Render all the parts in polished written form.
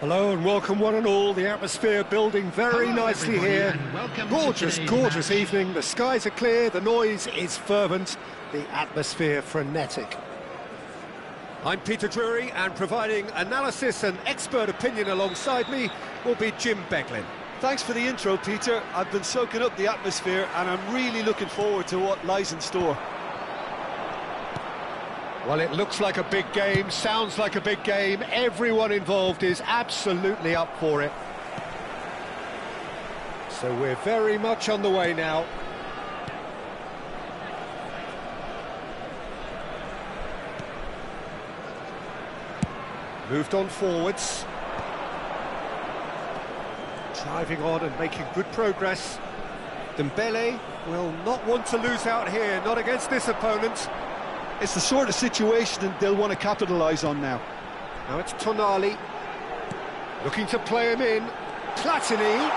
Hello and welcome one and all. The atmosphere building very nicely here. Gorgeous, gorgeous evening. The skies are clear, the noise is fervent, the atmosphere frenetic. I'm Peter Drury, and providing analysis and expert opinion alongside me will be Jim Beglin. Thanks for the intro, Peter. I've been soaking up the atmosphere and I'm really looking forward to what lies in store. Well, it looks like a big game, sounds like a big game. Everyone involved is absolutely up for it. So we're very much on the way now. Moved on forwards. Driving on and making good progress. Dembele will not want to lose out here, not against this opponent. It's the sort of situation they'll want to capitalise on now. Now it's Tonali. Looking to play him in. Platini.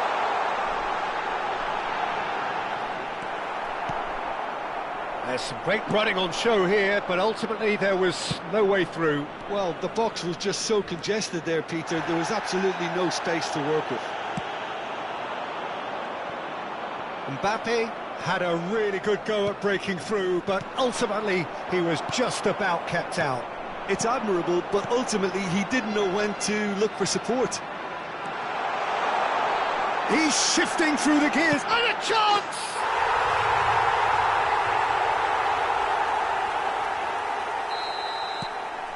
There's some great running on show here, but ultimately there was no way through. Well, the box was just so congested there, Peter. There was absolutely no space to work with. Mbappe had a really good go at breaking through, but ultimately he was just about kept out. It's admirable, but ultimately he didn't know when to look for support. He's shifting through the gears, and a chance!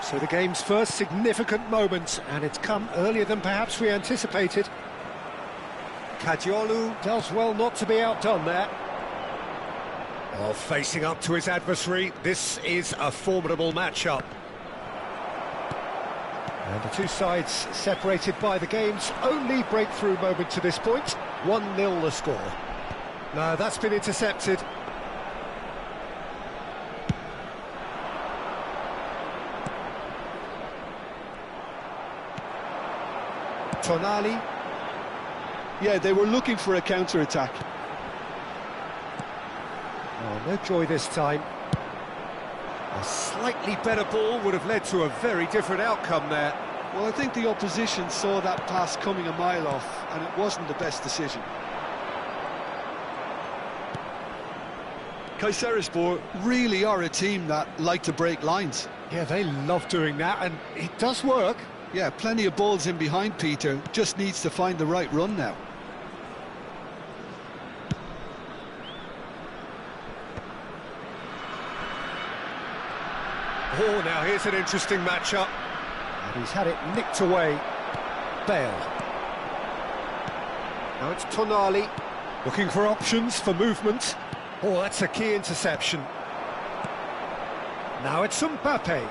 So the game's first significant moment, and it's come earlier than perhaps we anticipated. Kadiolu does well not to be outdone there. Oh, facing up to his adversary, this is a formidable matchup. And the two sides separated by the game's only breakthrough moment to this point. 1-0 the score. No, that's been intercepted. Tonali. Yeah, they were looking for a counter-attack. Oh, no joy this time. A slightly better ball would have led to a very different outcome there. Well, I think the opposition saw that pass coming a mile off, and it wasn't the best decision. Kayserispor really are a team that like to break lines. Yeah, they love doing that, and it does work. Yeah, plenty of balls in behind, Peter. Just needs to find the right run now. Oh, now here's an interesting matchup. And he's had it nicked away. Bale. Now it's Tonali. Looking for options for movement. Oh, that's a key interception. Now it's Mbappe.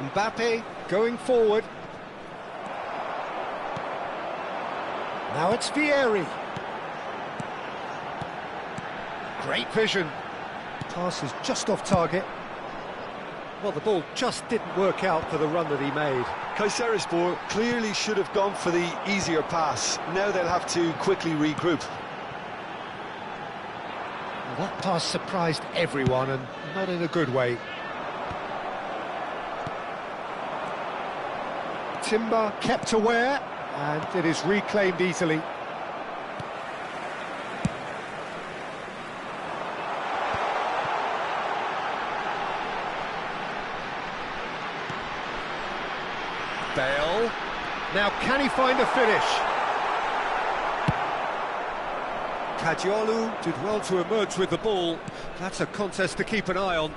Mbappe going forward. Now it's Vieri. Great vision. Pass is just off target. Well, the ball just didn't work out for the run that he made. Kayserispor clearly should have gone for the easier pass. Now they'll have to quickly regroup. Well, that pass surprised everyone, and not in a good way. Timber kept aware, and it is reclaimed easily. Bale. Now, can he find a finish? Kadiolu did well to emerge with the ball. That's a contest to keep an eye on.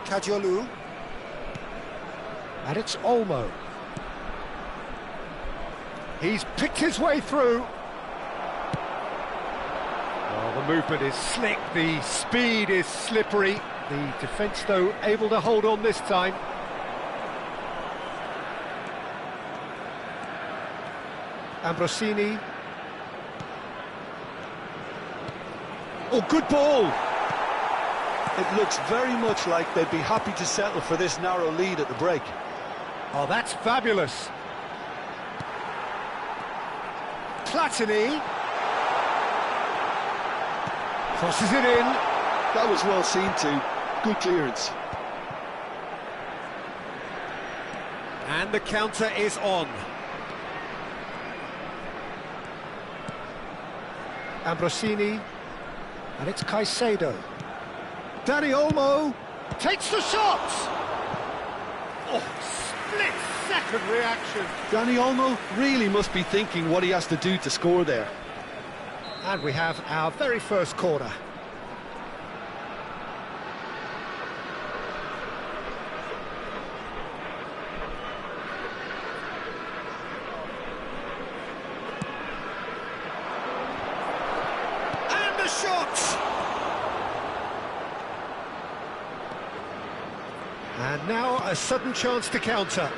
Kadiolu. And it's Olmo. He's picked his way through. Well, the movement is slick, the speed is slippery. The defence, though, able to hold on this time. Ambrosini. Oh, good ball! It looks very much like they'd be happy to settle for this narrow lead at the break. Oh, that's fabulous. Platini. Crosses it in. That was well seen too. Good clearance. And the counter is on. Ambrosini, and it's Caicedo. Dani Olmo takes the shot! Oh, split-second reaction. Dani Olmo really must be thinking what he has to do to score there. And we have our very first corner. Shot! And now a sudden chance to counter.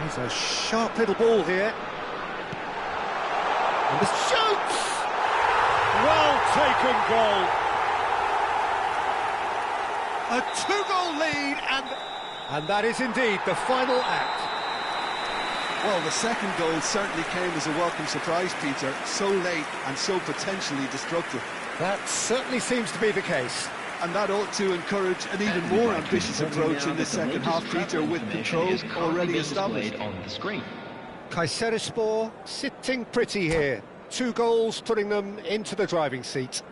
He's a sharp little ball here. And the shoots! Well taken goal. A two-goal lead, and that is indeed the final act. Well, the second goal certainly came as a welcome surprise, Peter. So late and so potentially destructive. That certainly seems to be the case. And that ought to encourage an even more ambitious approach in the second half, Peter, with control already established. On the screen. Kayserispor sitting pretty here. 2 goals putting them into the driving seat.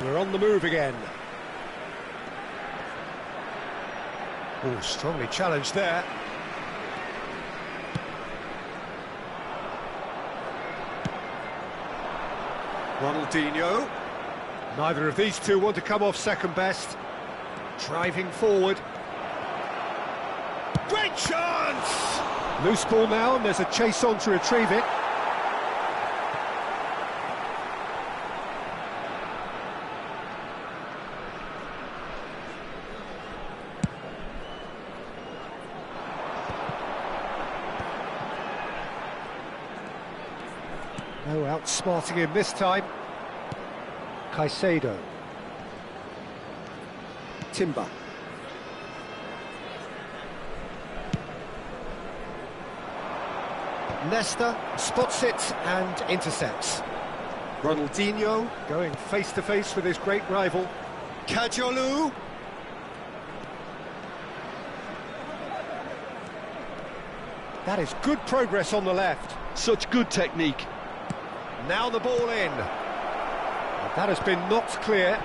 We're on the move again. Oh, strongly challenged there. Ronaldinho. Neither of these two want to come off second best. Driving forward. Great chance! Loose ball now, and there's a chase on to retrieve it. No outsmarting him this time. Caicedo. Timber. Nesta spots it and intercepts. Ronaldinho going face-to-face with his great rival. Kajolu. That is good progress on the left. Such good technique. Now the ball in. That has been knocked clear.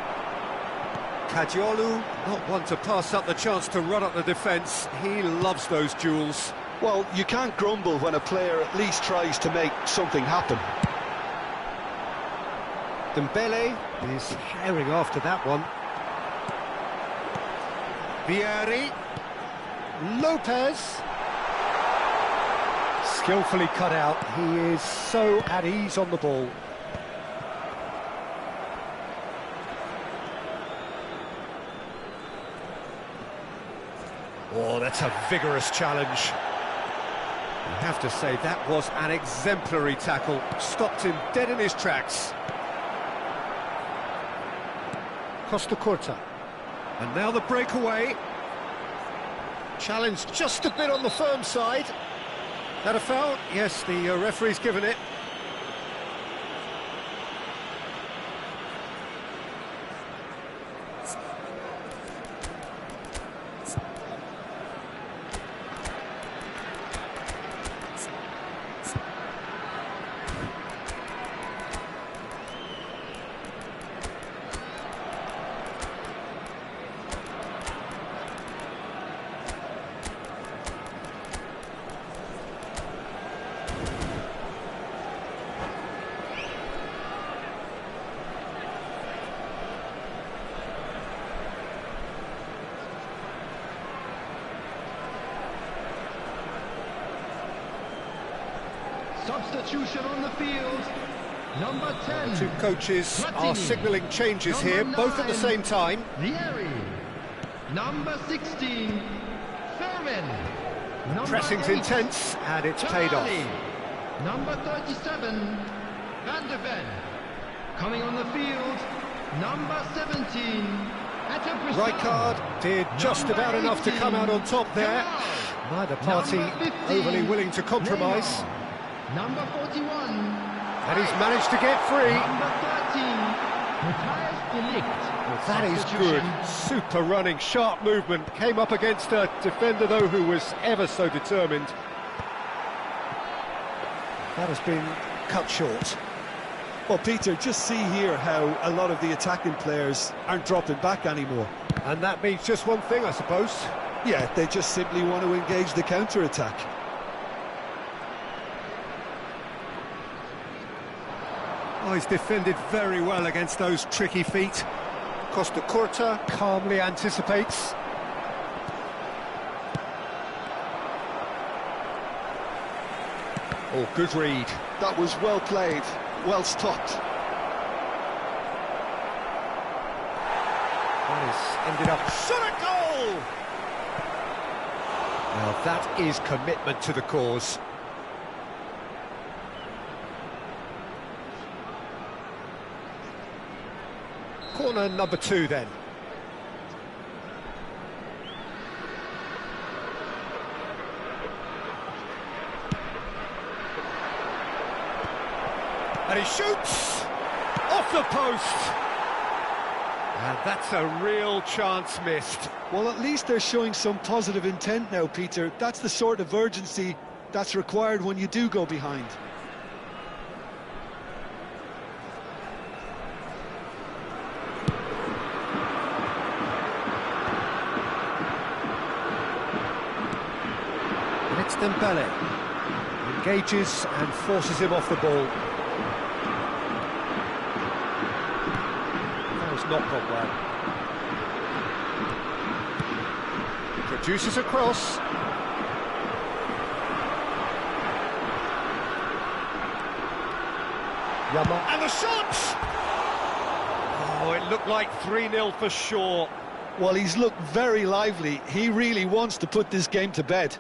Kajolu, not one to pass up the chance to run up the defence. He loves those duels. Well, you can't grumble when a player at least tries to make something happen. Dembele is herring after that one. Vieri. Lopez. Skillfully cut out. He is so at ease on the ball. Oh, that's a vigorous challenge. You have to say that was an exemplary tackle. Stopped him dead in his tracks. Costa Curta. And now the breakaway. Challenged just a bit on the firm side. That a foul? Yes, the referee's given it. Substitution on the field. Number 10. The two coaches are signalling changes here, both at the same time. Vieri. Number 16. Fermin. Pressing's intense, and it's paid off. Number 37. Van de Ven. Coming on the field. Number 17. Rijkaard did just about enough to come out on top there. Neither party overly willing to compromise. Number 41. And he's managed to get free. Number 13. Well, that is good. Super running, sharp movement. Came up against a defender, though, who was ever so determined. That has been cut short. Well, Peter, just see here how a lot of the attacking players aren't dropping back anymore. And that means just one thing, I suppose. Yeah, they just simply want to engage the counter-attack. Oh, he's defended very well against those tricky feet. Costa Curta calmly anticipates. Oh, good read. That was well played, well stopped. That has ended up shot at goal! Now that is commitment to the cause. Corner number 2 then. And he shoots! Off the post! And that's a real chance missed. Well, at least they're showing some positive intent now, Peter. That's the sort of urgency that's required when you do go behind. And it's Dembele. Engages and forces him off the ball. Not gone well. Produces a cross. Yama. And the shot! Oh, it looked like 3-0 for sure. Well, he's looked very lively. He really wants to put this game to bed.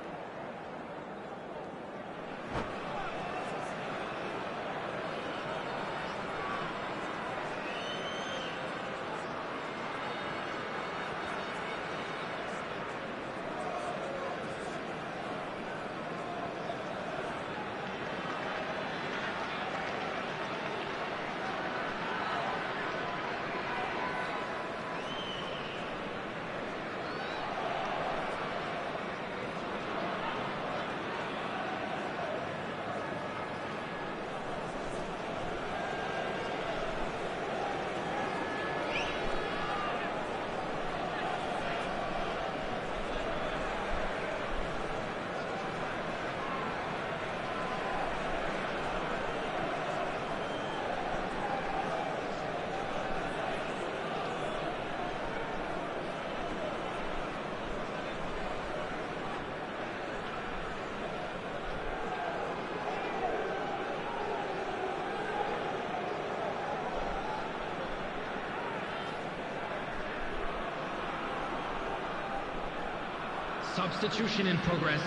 Substitution in progress.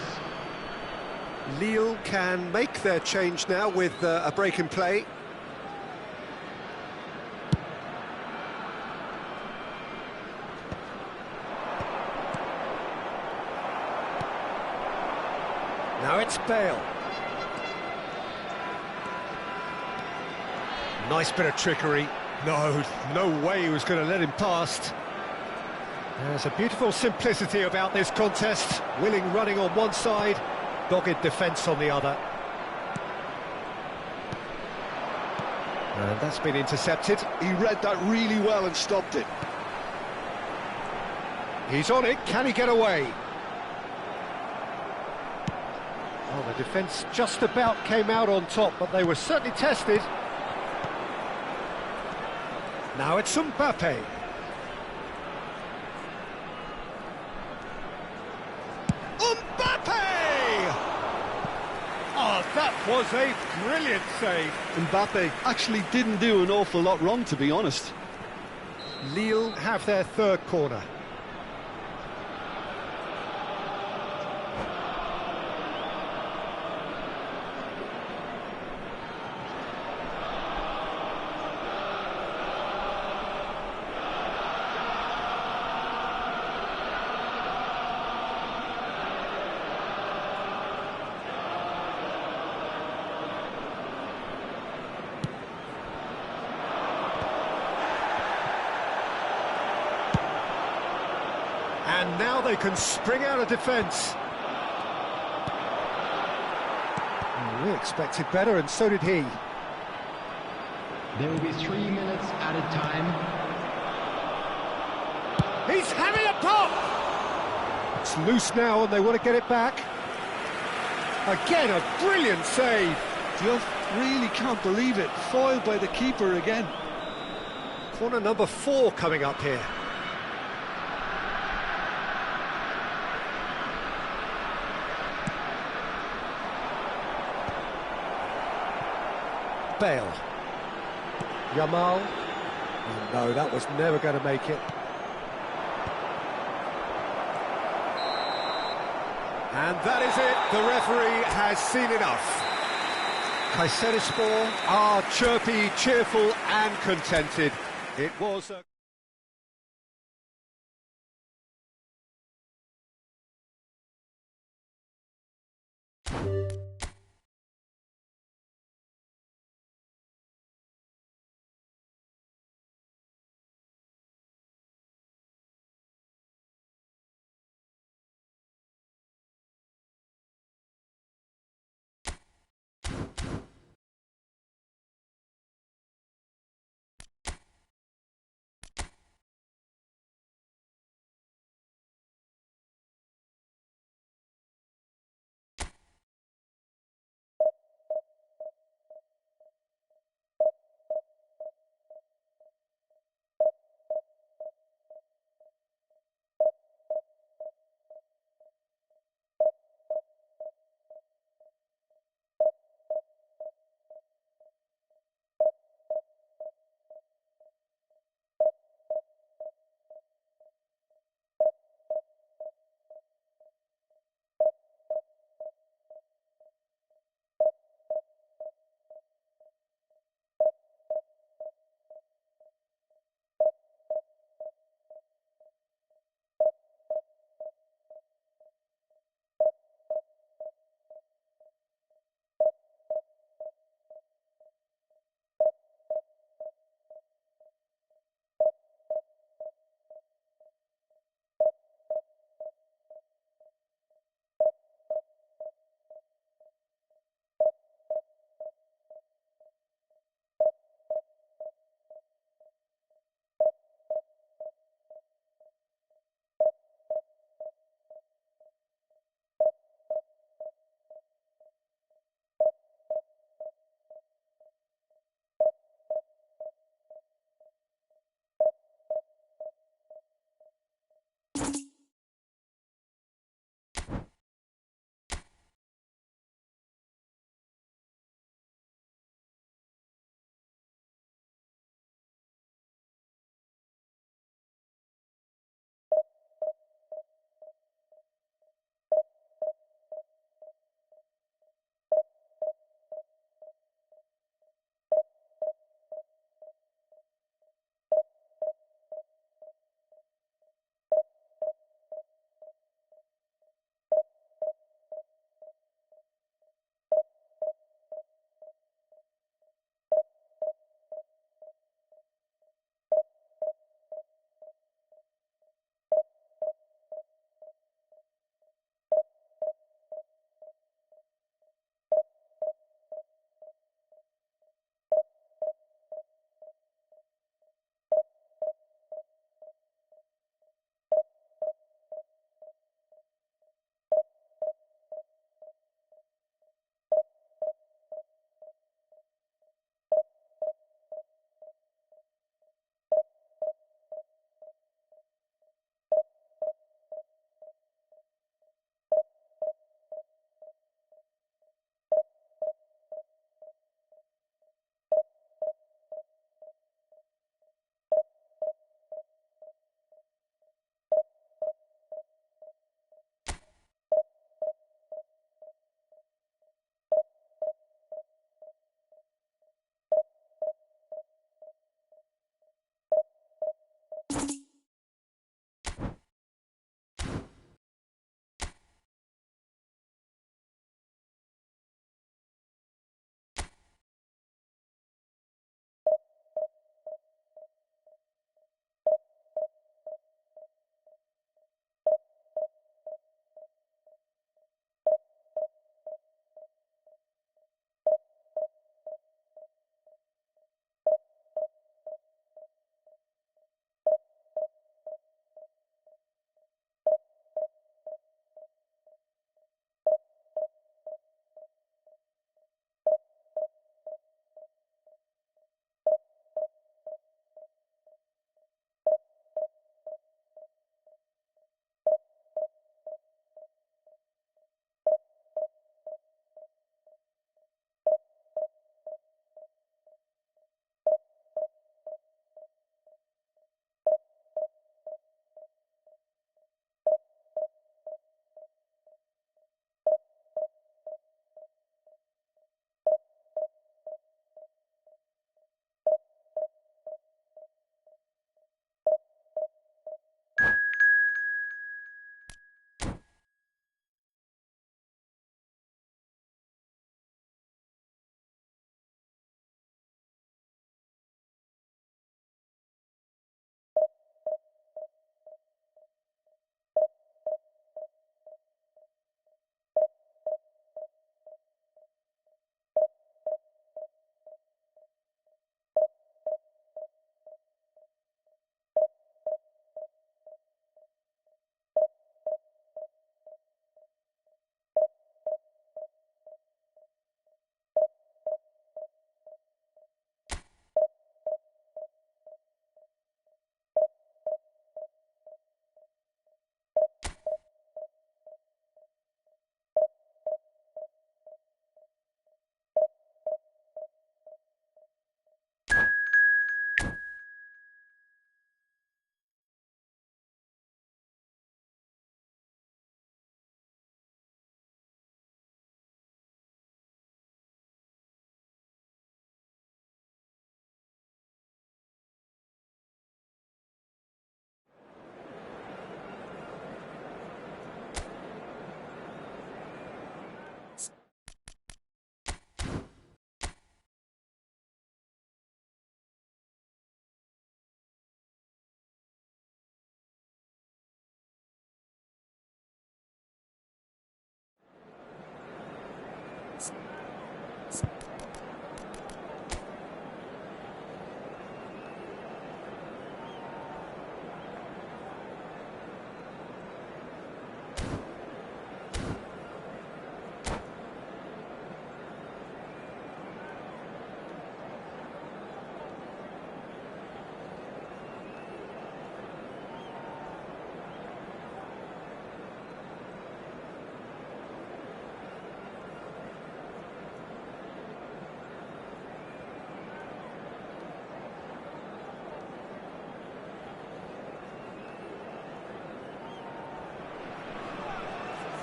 Lille can make their change now with a break in play. Now it's Bale. Nice bit of trickery. No way he was going to let him past. There's a beautiful simplicity about this contest. Willing running on one side, dogged defence on the other. And that's been intercepted. He read that really well and stopped it. He's on it, can he get away? Well, the defence just about came out on top, but they were certainly tested. Now it's Mbappe. Oh, that was a brilliant save. Mbappe actually didn't do an awful lot wrong, to be honest. Lille have their third corner. And now they can spring out of defence. We expected better, and so did he. There will be 3 minutes at a time. He's having a pop! It's loose now, and they want to get it back. Again, a brilliant save. Just really can't believe it. Foiled by the keeper again. Corner number 4 coming up here. Bale. Yamal. Oh, no, that was never going to make it. And that is it. The referee has seen enough. Kayserispor are chirpy, cheerful and contented. It was a...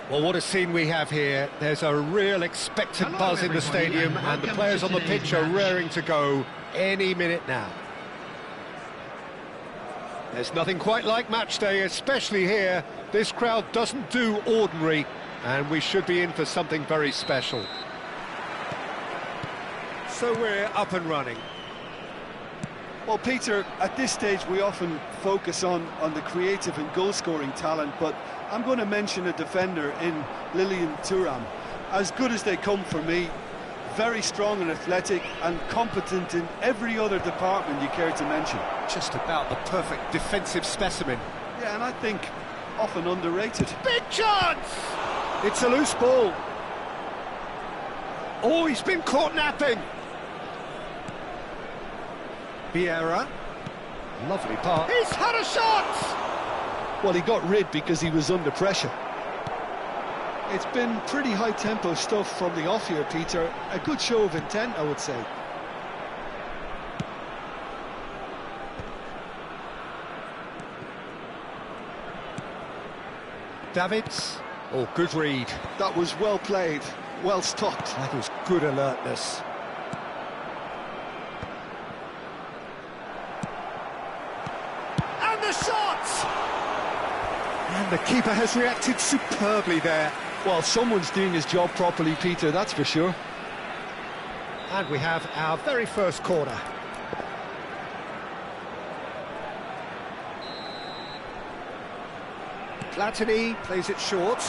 Well, what a scene we have here. There's a real expectant buzz in the stadium, and the players on the pitch are raring to go any minute now. There's nothing quite like match day, especially here. This crowd doesn't do ordinary, and we should be in for something very special. So we're up and running. Well, Peter, at this stage we often focus on the creative and goal-scoring talent, but I'm going to mention a defender in Lilian Thuram. As good as they come for me, very strong and athletic and competent in every other department you care to mention. Just about the perfect defensive specimen. Yeah, and I think often underrated. Big chance! It's a loose ball. Oh, he's been caught napping. Vieira. Lovely pass. He's had a shot! Well, he got rid because he was under pressure. It's been pretty high-tempo stuff from the off here, Peter. A good show of intent, I would say. Davids. Oh, good read. That was well played, well stopped. That was good alertness. And the shot! And the keeper has reacted superbly there. Well, someone's doing his job properly, Peter, that's for sure. And we have our very first corner. Platini plays it short.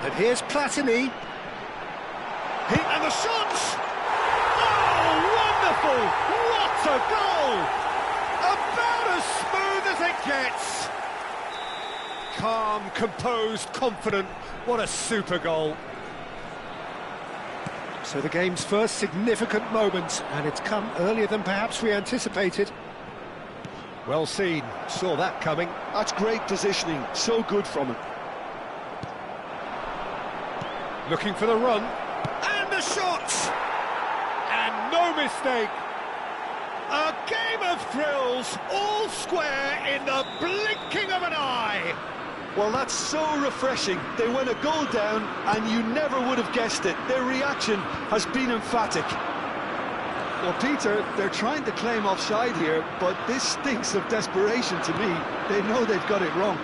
And here's Platini. And the shot! Oh, wonderful! What a goal! About as smooth as it gets. Calm, composed, confident. What a super goal. So the game's first significant moment, and it's come earlier than perhaps we anticipated. Well seen, saw that coming. That's great positioning, so good from him. Looking for the run, and the shot! And no mistake. A game of thrills, all square in the blinking of an eye. Well, that's so refreshing. They went a goal down, and you never would have guessed it. Their reaction has been emphatic. Well, Peter, they're trying to claim offside here, but this stinks of desperation to me. They know they've got it wrong.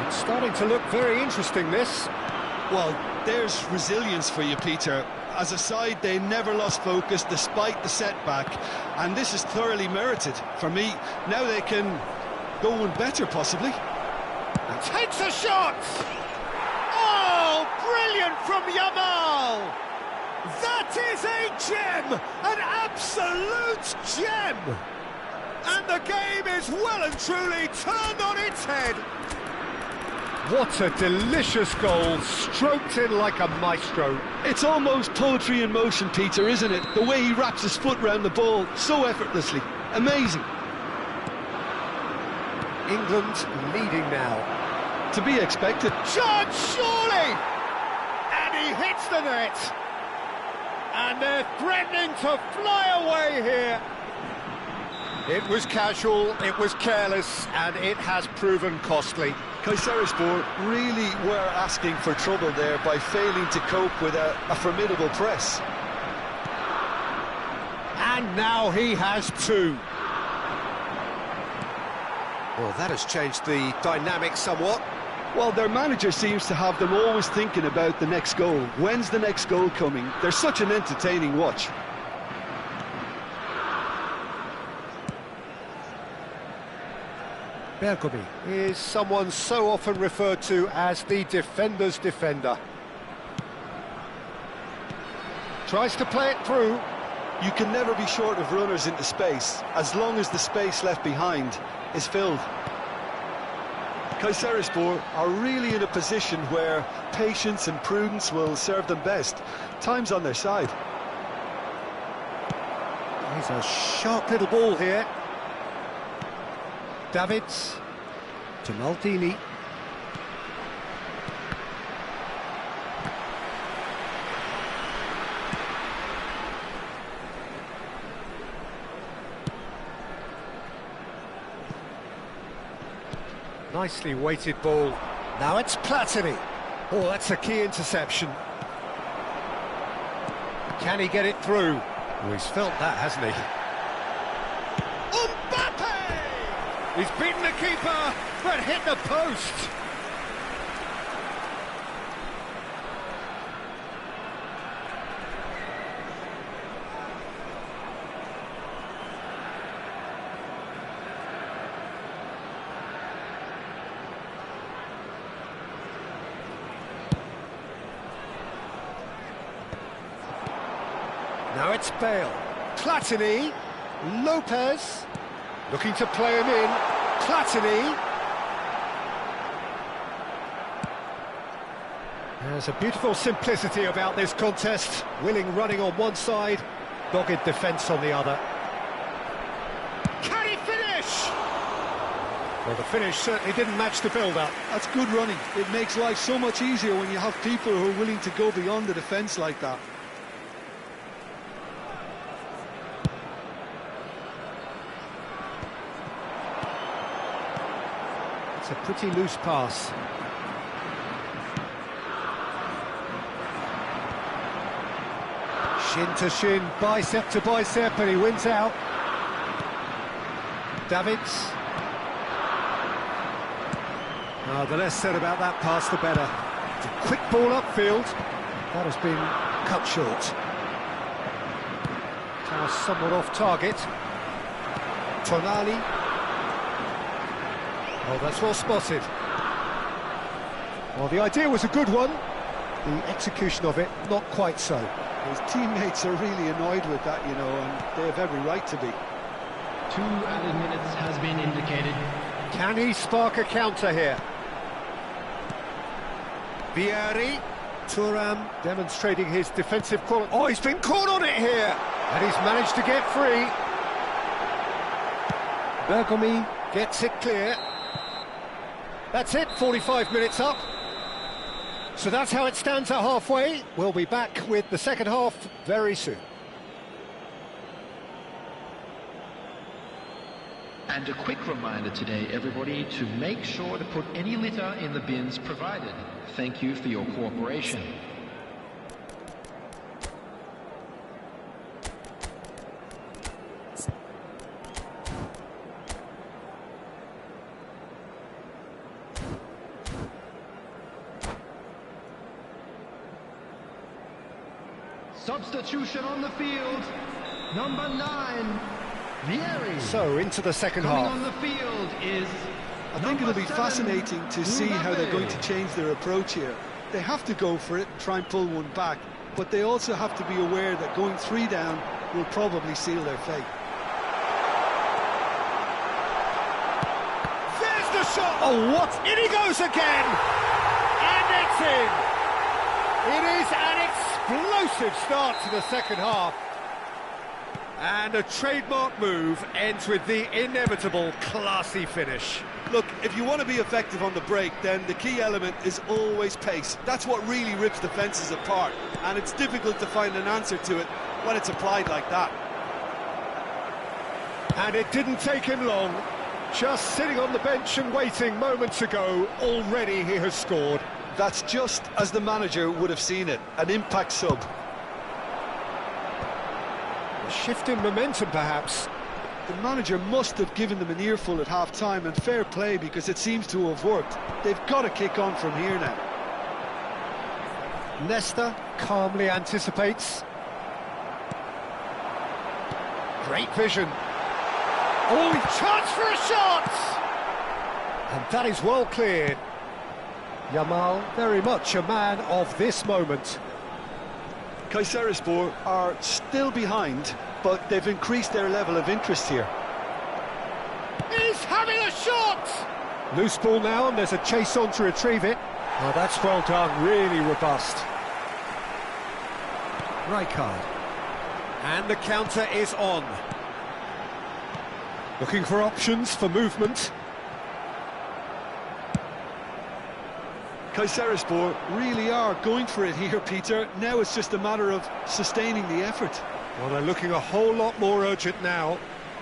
It's starting to look very interesting, this. Well, there's resilience for you, Peter. As a side, they never lost focus despite the setback, and this is thoroughly merited. For me, now they can go one better, possibly. Takes a shot! Oh, brilliant from Yamal! That is a gem! An absolute gem! And the game is well and truly turned on its head. What a delicious goal, stroked in like a maestro. It's almost poetry in motion, Peter, isn't it? The way he wraps his foot round the ball so effortlessly. Amazing. England leading now. To be expected. Shot, surely! And he hits the net. And they're threatening to fly away here. It was casual, it was careless, and it has proven costly. Kayserispor really were asking for trouble there by failing to cope with a formidable press. And now he has two. Well, that has changed the dynamic somewhat. Well, their manager seems to have them always thinking about the next goal. When's the next goal coming? They're such an entertaining watch. Bergomi is someone so often referred to as the defender's defender. Tries to play it through. You can never be short of runners into space, as long as the space left behind is filled. Kayserispor are really in a position where patience and prudence will serve them best. Time's on their side. Here's a sharp little ball here. Davids to Maldini. Nicely weighted ball. Now it's Platini. Oh, that's a key interception. Can he get it through? Oh, he's felt that, hasn't he? Mbappe! He's beaten the keeper, but hit the post. Now it's Bale. Platini. Lopez. Looking to play him in. Platini. There's a beautiful simplicity about this contest. Willing running on one side, dogged defence on the other. Can he finish? Well, the finish certainly didn't match the build-up. That's good running. It makes life so much easier when you have people who are willing to go beyond the defence like that. It's a pretty loose pass. Shin to shin, bicep to bicep, and he wins out. Davids. The less said about that pass, the better. It's a quick ball upfield. That has been cut short. Now somewhat off target. Tonali. Oh, that's well spotted. Well, the idea was a good one. The execution of it, not quite so. His teammates are really annoyed with that, you know, and they have every right to be. 2 added minutes has been indicated. Can he spark a counter here? Vieri. Thuram demonstrating his defensive quality. Oh, he's been caught on it here! And he's managed to get free. Bergomi gets it clear. That's it, 45 minutes up. So that's how it stands at halfway. We'll be back with the second half very soon. And a quick reminder today, everybody, to make sure to put any litter in the bins provided. Thank you for your cooperation. Substitution on the field. Number 9, Vieri. So into the second Coming half. on the field is I think it'll be 7, fascinating to see how they're going to Mbappe. change their approach here. They have to go for it and try and pull one back, but they also have to be aware that going 3 down will probably seal their fate. There's the shot! Oh, what? In he goes again! And it's in! It is an explosive start to the second half. And a trademark move ends with the inevitable classy finish. Look, if you want to be effective on the break, then the key element is always pace. That's what really rips defences apart, and it's difficult to find an answer to it when it's applied like that. And it didn't take him long. Just sitting on the bench and waiting moments ago, already he has scored. That's just as the manager would have seen it, an impact sub. A shift in momentum, perhaps. The manager must have given them an earful at half-time, and fair play, because it seems to have worked. They've got to kick on from here now. Nesta calmly anticipates. Great vision. Oh, chance for a shot! And that is well cleared. Yamal, very much a man of this moment. Kayserispor are still behind, but they've increased their level of interest here. He's having a shot! Loose ball now, and there's a chase on to retrieve it. Oh, that's well done, really robust. Rijkaard. And the counter is on. Looking for options for movement. Kayserispor really are going for it here, Peter. Now it's just a matter of sustaining the effort. Well, they're looking a whole lot more urgent now.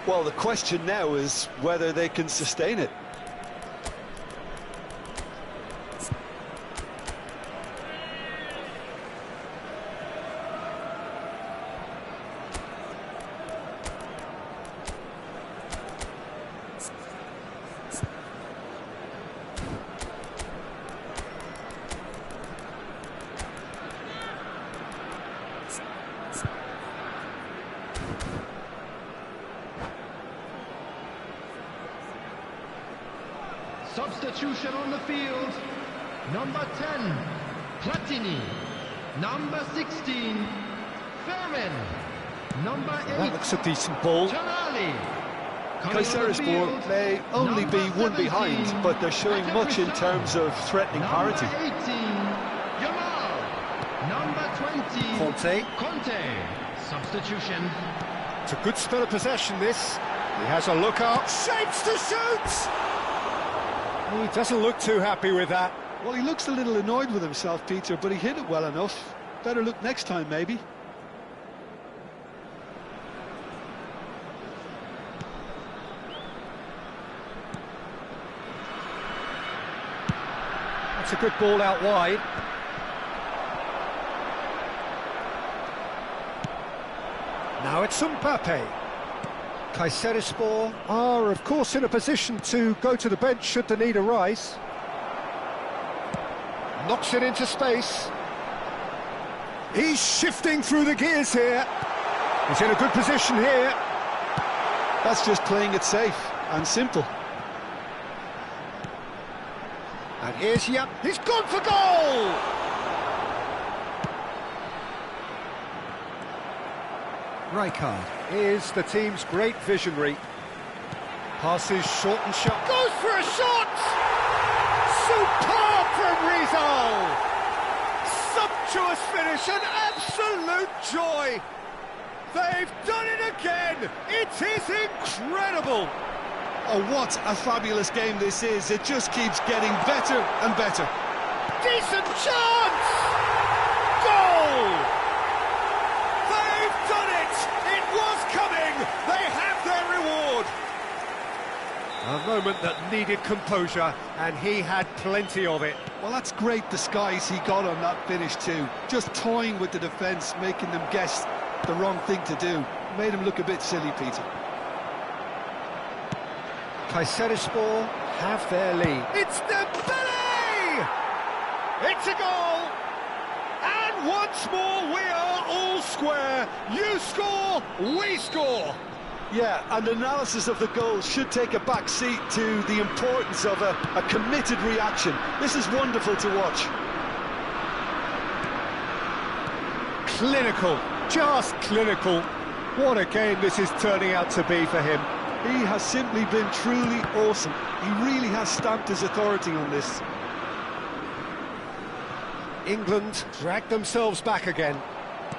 Well, the question now is whether they can sustain it. Substitution on the field. Number 10, Platini. Number 16, Fermin. Number 8, That looks a decent ball. Tonali. Kayserispor may only be one behind, but they're showing much in terms of threatening parity. Number 18, Yamal. Number 20, Conte. Substitution. It's a good spell of possession, this. He has a look up, shapes to shoot! He doesn't look too happy with that. Well, he looks a little annoyed with himself, Peter, but he hit it well enough. Better look next time, maybe. That's a good ball out wide. Now it's Mbappe. Kayserispor are, of course, in a position to go to the bench should the need arise. Knocks it into space. He's shifting through the gears here. He's in a good position here. That's just playing it safe and simple. And here's Yap. He's gone for goal! Rijkaard is the team's great visionary. Passes short and sharp. Goes for a shot! Superb from Rizal! Sumptuous finish, an absolute joy! They've done it again! It is incredible! Oh, what a fabulous game this is. It just keeps getting better and better. Decent chance! Goal! They've done it! It was coming! They have their reward! A moment that needed composure, and he had plenty of it. Well, that's great disguise he got on that finish too. Just toying with the defence, making them guess the wrong thing to do. Made him look a bit silly, Peter. Kayserispor have their lead. It's Dembele! It's a goal! And once more we are all square. You score, we score. Yeah, and analysis of the goal should take a back seat to the importance of a committed reaction. This is wonderful to watch. Clinical, just clinical. What a game this is turning out to be for him. He has simply been truly awesome. He really has stamped his authority on this. England dragged themselves back again.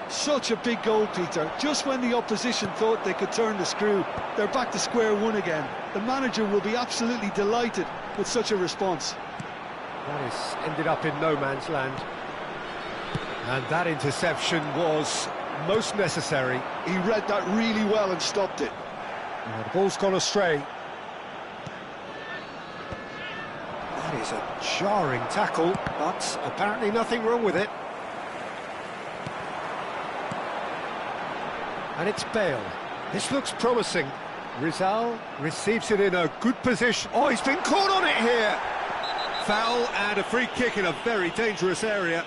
Such a big goal, Peter. Just when the opposition thought they could turn the screw, they're back to square one again. The manager will be absolutely delighted with such a response. That has ended up in no man's land. And that interception was most necessary. He read that really well and stopped it. The ball's gone astray. That is a jarring tackle, but apparently nothing wrong with it. And it's Bale. This looks promising. Rizal receives it in a good position. Oh, he's been caught on it here. Foul and a free kick in a very dangerous area.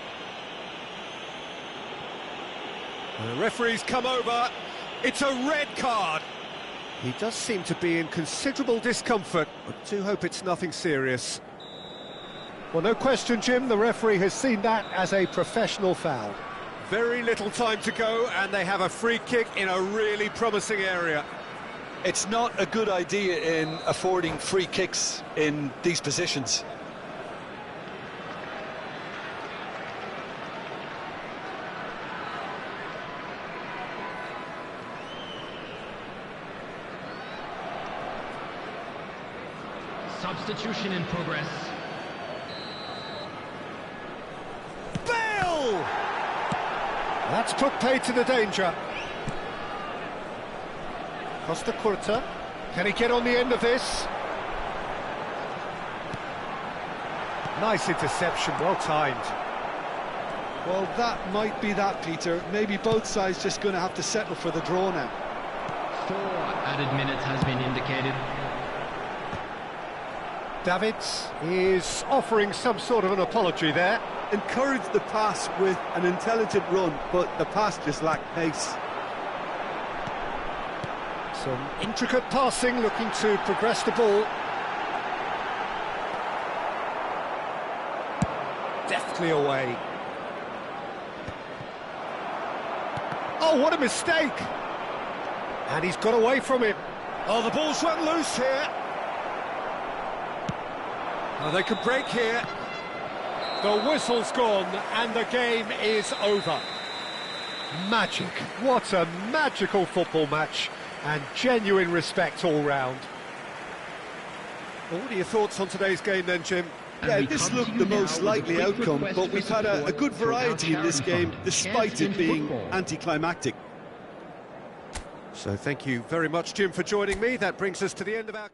And the referee's come over. It's a red card. He does seem to be in considerable discomfort. I do hope it's nothing serious. Well, no question, Jim, the referee has seen that as a professional foul. Very little time to go, and they have a free kick in a really promising area. It's not a good idea in affording free kicks in these positions. Substitution in progress. Bale! That's put paid to the danger. Costa Curta. Can he get on the end of this? Nice interception, well timed. Well, that might be that, Peter. Maybe both sides just going to have to settle for the draw now. 4 added minutes has been indicated. Davids is offering some sort of an apology there. Encouraged the pass with an intelligent run, but the pass just lacked pace. Some intricate passing, looking to progress the ball. deftly away. Oh, what a mistake! And he's got away from it. Oh, the ball's run loose here. Oh, they could break here. The whistle's gone and the game is over. Magic. What a magical football match, and genuine respect all round. Well, what are your thoughts on today's game then, Jim? Yeah, this looked the most likely outcome, but we've had a good variety in this game, despite it being anticlimactic. So thank you very much, Jim, for joining me. That brings us to the end of our...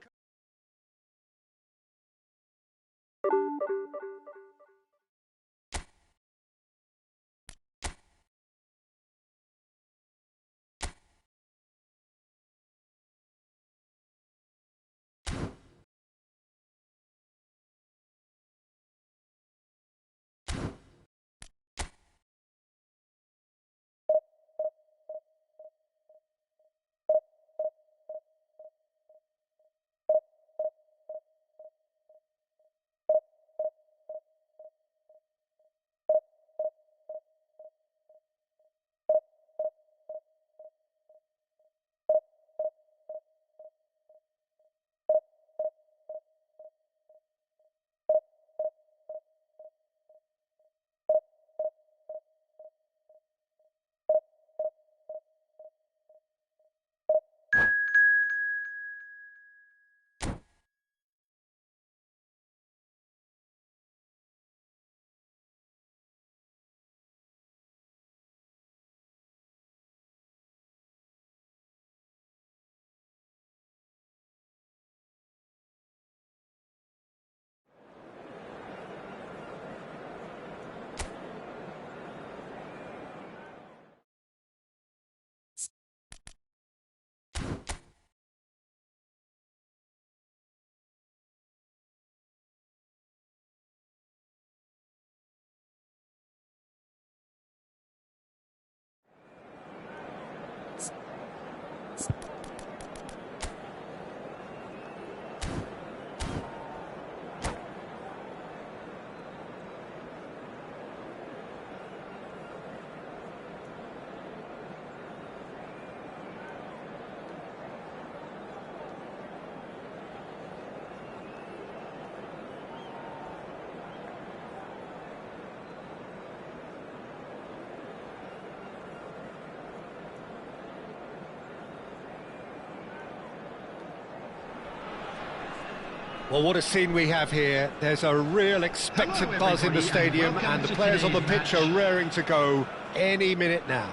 Well, what a scene we have here. There's a real expectant buzz in the stadium, and the players on the pitch are raring to go any minute now.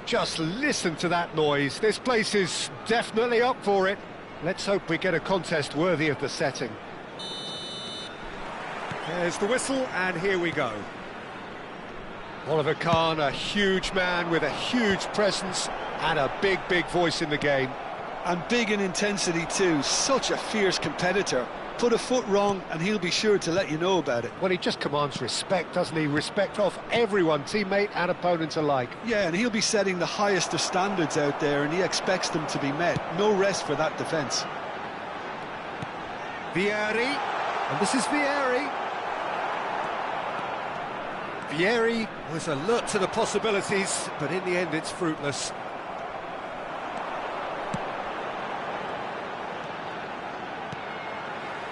Just listen to that noise. This place is definitely up for it. Let's hope we get a contest worthy of the setting. There's the whistle, and here we go. Oliver Kahn, a huge man with a huge presence and a big, big voice in the game. And big in intensity too, such a fierce competitor. Put a foot wrong and he'll be sure to let you know about it. Well, he just commands respect, doesn't he? Respect of everyone, teammate and opponent alike. Yeah, and he'll be setting the highest of standards out there, and he expects them to be met. No rest for that defence. Vieri, and this is Vieri. Vieri was alert to the possibilities, but in the end it's fruitless.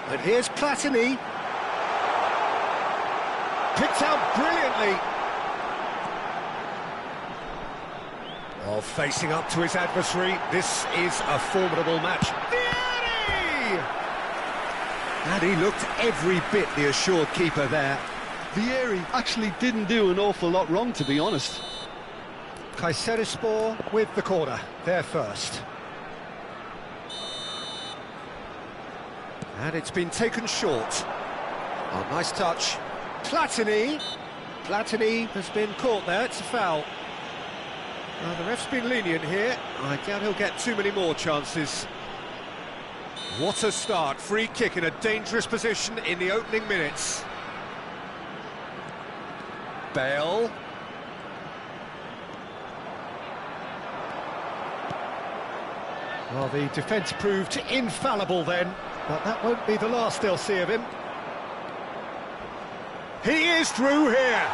And here's Platini. Picked out brilliantly. Oh, facing up to his adversary. This is a formidable match. Vieri! And he looked every bit the assured keeper there. Vieri actually didn't do an awful lot wrong, to be honest. Kayserispor with the corner, there first. And it's been taken short. Oh, nice touch. Platini. Platini has been caught there, it's a foul. The ref's been lenient here. I doubt he'll get too many more chances. What a start. Free kick in a dangerous position in the opening minutes. Bale. Well, the defence proved infallible then, but that won't be the last they'll see of him. He is through here.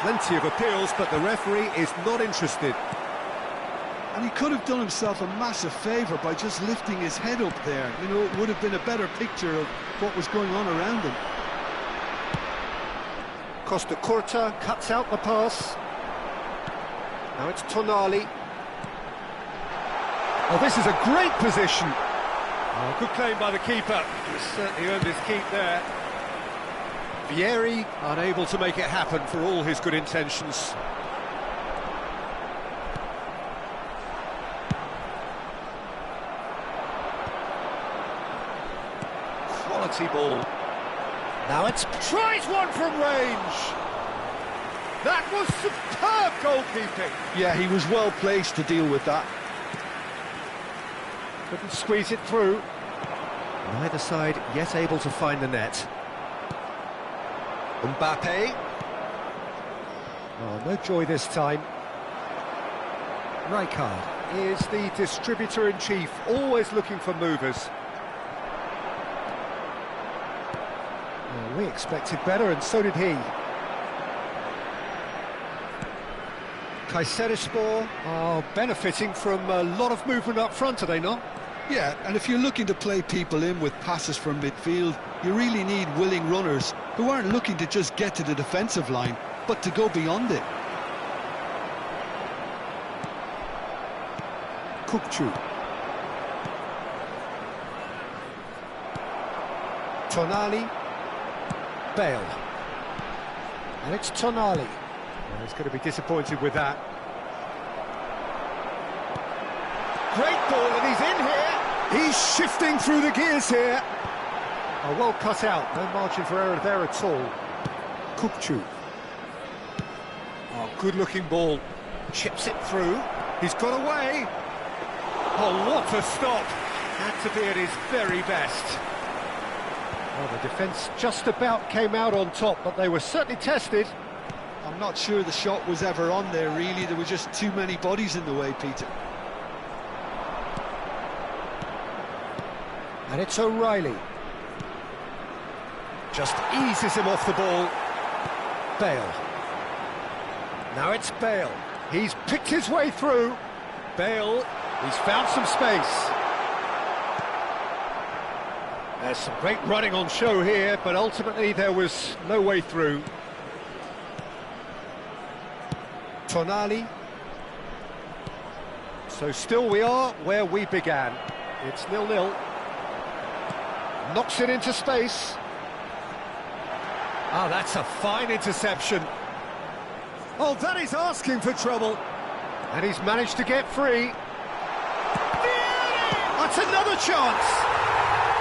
Plenty of appeals, but the referee is not interested. And he could have done himself a massive favour by just lifting his head up there. You know, it would have been a better picture of what was going on around him. Costa Curta cuts out the pass. Now it's Tonali. Oh, this is a great position. Oh, good claim by the keeper. He's certainly earned his keep there. Vieri unable to make it happen for all his good intentions. Quality ball. Now it's tries one from range. That was superb goalkeeping. Yeah, he was well placed to deal with that. Couldn't squeeze it through. Neither side yet able to find the net. Mbappe. Oh, no joy this time. Rijkaard is the distributor-in-chief, always looking for movers. Oh, we expected better, and so did he. Kayserispor are benefiting from a lot of movement up front, are they not? Yeah, and if you're looking to play people in with passes from midfield, you really need willing runners who aren't looking to just get to the defensive line, but to go beyond it. Kukçu. Tonali. Bale. And it's Tonali. Well, he's going to be disappointed with that. Great ball, and he's in here. He's shifting through the gears here. Oh, well cut out. No margin for error there at all. Kukçu. Oh, good-looking ball. Chips it through. He's got away. Oh, what a stop. Had to be at his very best. Well, the defence just about came out on top, but they were certainly tested. I'm not sure the shot was ever on there, really. There were just too many bodies in the way, Peter. And it's O'Reilly. Just eases him off the ball. Bale. Now it's Bale. He's picked his way through. Bale, he's found some space. There's some great running on show here, but ultimately there was no way through. Tonali. So still we are where we began. It's 0-0. Knocks it into space. Ah, that's a fine interception. Oh, that is asking for trouble. And he's managed to get free. That's another chance.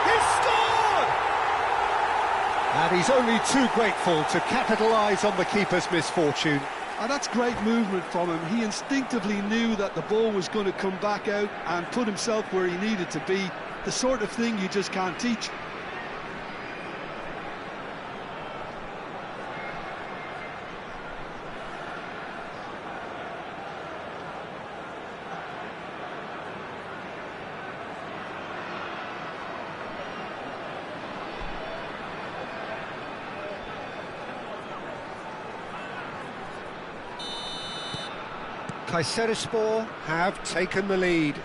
He's scored! And he's only too grateful to capitalise on the keeper's misfortune. And that's great movement from him. He instinctively knew that the ball was going to come back out and put himself where he needed to be. The sort of thing you just can't teach. Kayserispor have taken the lead.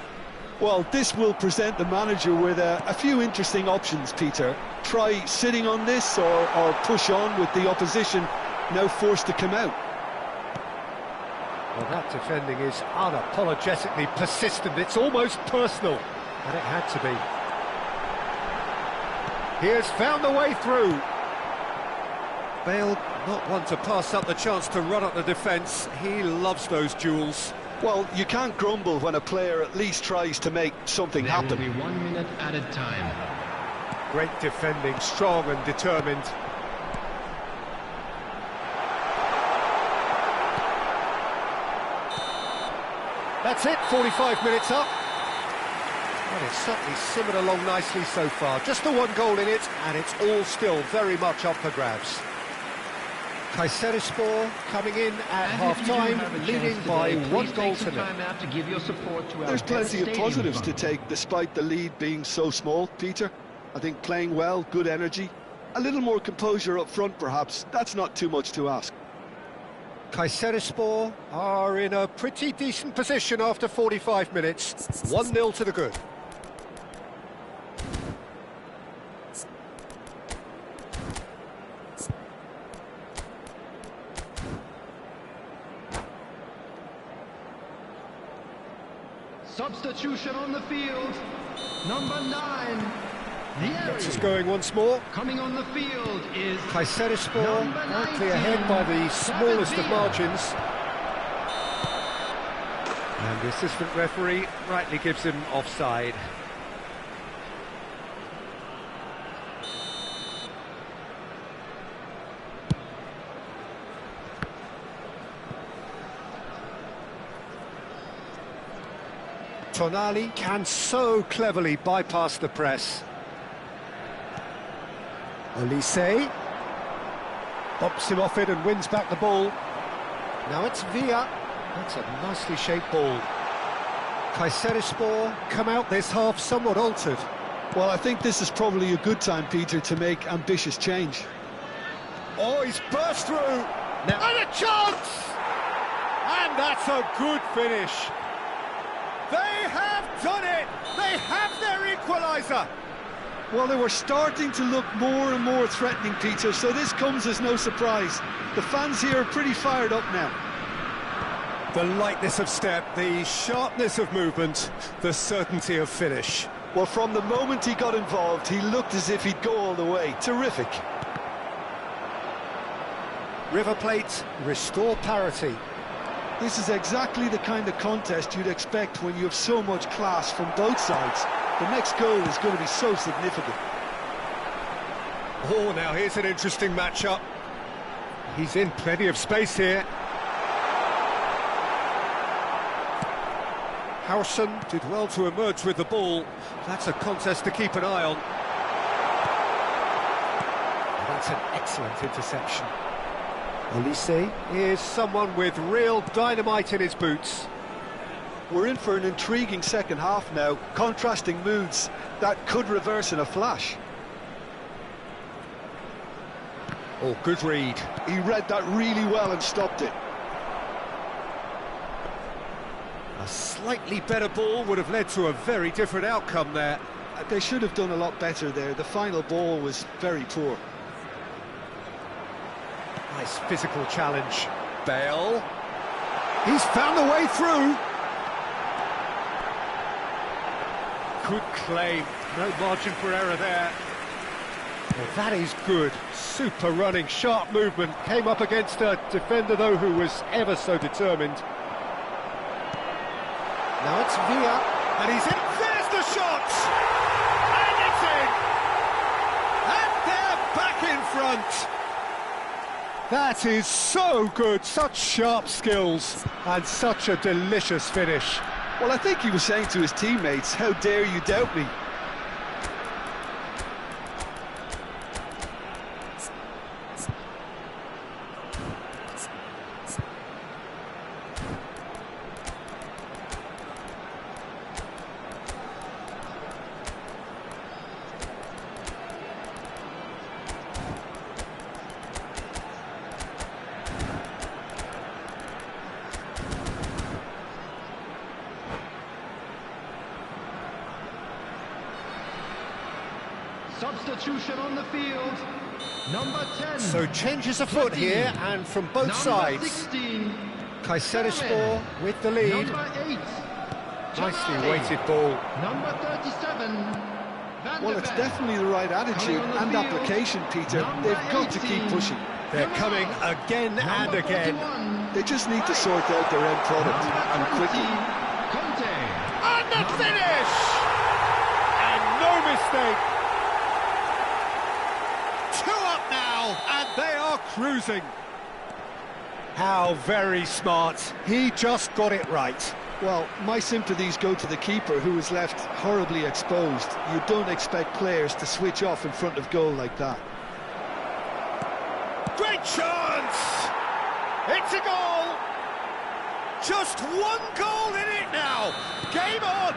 Well, this will present the manager with a few interesting options, Peter. Try sitting on this or push on with the opposition now forced to come out. Well, that defending is unapologetically persistent. It's almost personal, and it had to be. He has found the way through. Bale, not one to pass up the chance to run up the defence. He loves those duels. Well, you can't grumble when a player at least tries to make something happen. There will be 1 minute at a time. Great defending, strong and determined. That's it, 45 minutes up. Well, it's certainly simmered along nicely so far. Just the one goal in it, and it's all still very much up for grabs. Kayserispor coming in at half-time, leading by 1 goal to nil. There's plenty of positives to take, despite the lead being so small, Peter. I think playing well, good energy, A little more composure up front, perhaps. That's not too much to ask. Kayserispor are in a pretty decent position after 45 minutes. 1-0 to the good. Substitution on the field. Number 9, Vieri. Gets us going once more. Coming on the field is Kayserispor currently ahead by the smallest of margins. And the assistant referee rightly gives him offside. Tonali can so cleverly bypass the press. Olise bops him off it and wins back the ball. Now it's Villa. That's a nicely shaped ball. Kayserispor come out this half somewhat altered. Well, I think this is probably a good time, Peter, to make ambitious change. Oh, he's burst through. Now, and a chance! And that's a good finish. They have done it! They have their equaliser! Well, they were starting to look more and more threatening, Peter, so this comes as no surprise. The fans here are pretty fired up now. The lightness of step, the sharpness of movement, the certainty of finish. Well, from the moment he got involved, he looked as if he'd go all the way. Terrific. River Plate restore parity. This is exactly the kind of contest you'd expect when you have so much class from both sides. The next goal is going to be so significant. Oh, now here's an interesting matchup. He's in plenty of space here. Howson did well to emerge with the ball. That's a contest to keep an eye on. That's an excellent interception. Olise is someone with real dynamite in his boots. We're in for an intriguing second half now. Contrasting moods that could reverse in a flash. Oh, good read. He read that really well and stopped it. A slightly better ball would have led to a very different outcome there. They should have done a lot better there. The final ball was very poor. Nice physical challenge. Bale. He's found a way through. Good claim. No margin for error there. Well, that is good. Super running, sharp movement. Came up against a defender, though, who was ever so determined. Now it's Villa, and he's in. There's the shot! And it's in! And they're back in front! That is so good, such sharp skills, and such a delicious finish. Well, I think he was saying to his teammates, how dare you doubt me? Substitution on the field. Number 10. So changes afoot here, and from both sides. 16. Kayserispor with the lead. Number 8. Nicely weighted ball. Number 37. Well, it's definitely the right attitude and application, Peter. They've got to keep pushing. They're coming again and again. They just need to sort out their end product, and quickly. And the finish! And no mistake. 2 up now, and they are cruising. How very smart. He just got it right. Well, my sympathies go to the keeper, who was left horribly exposed. You don't expect players to switch off in front of goal like that. Great chance! It's a goal! Just 1 goal in it now! Game on!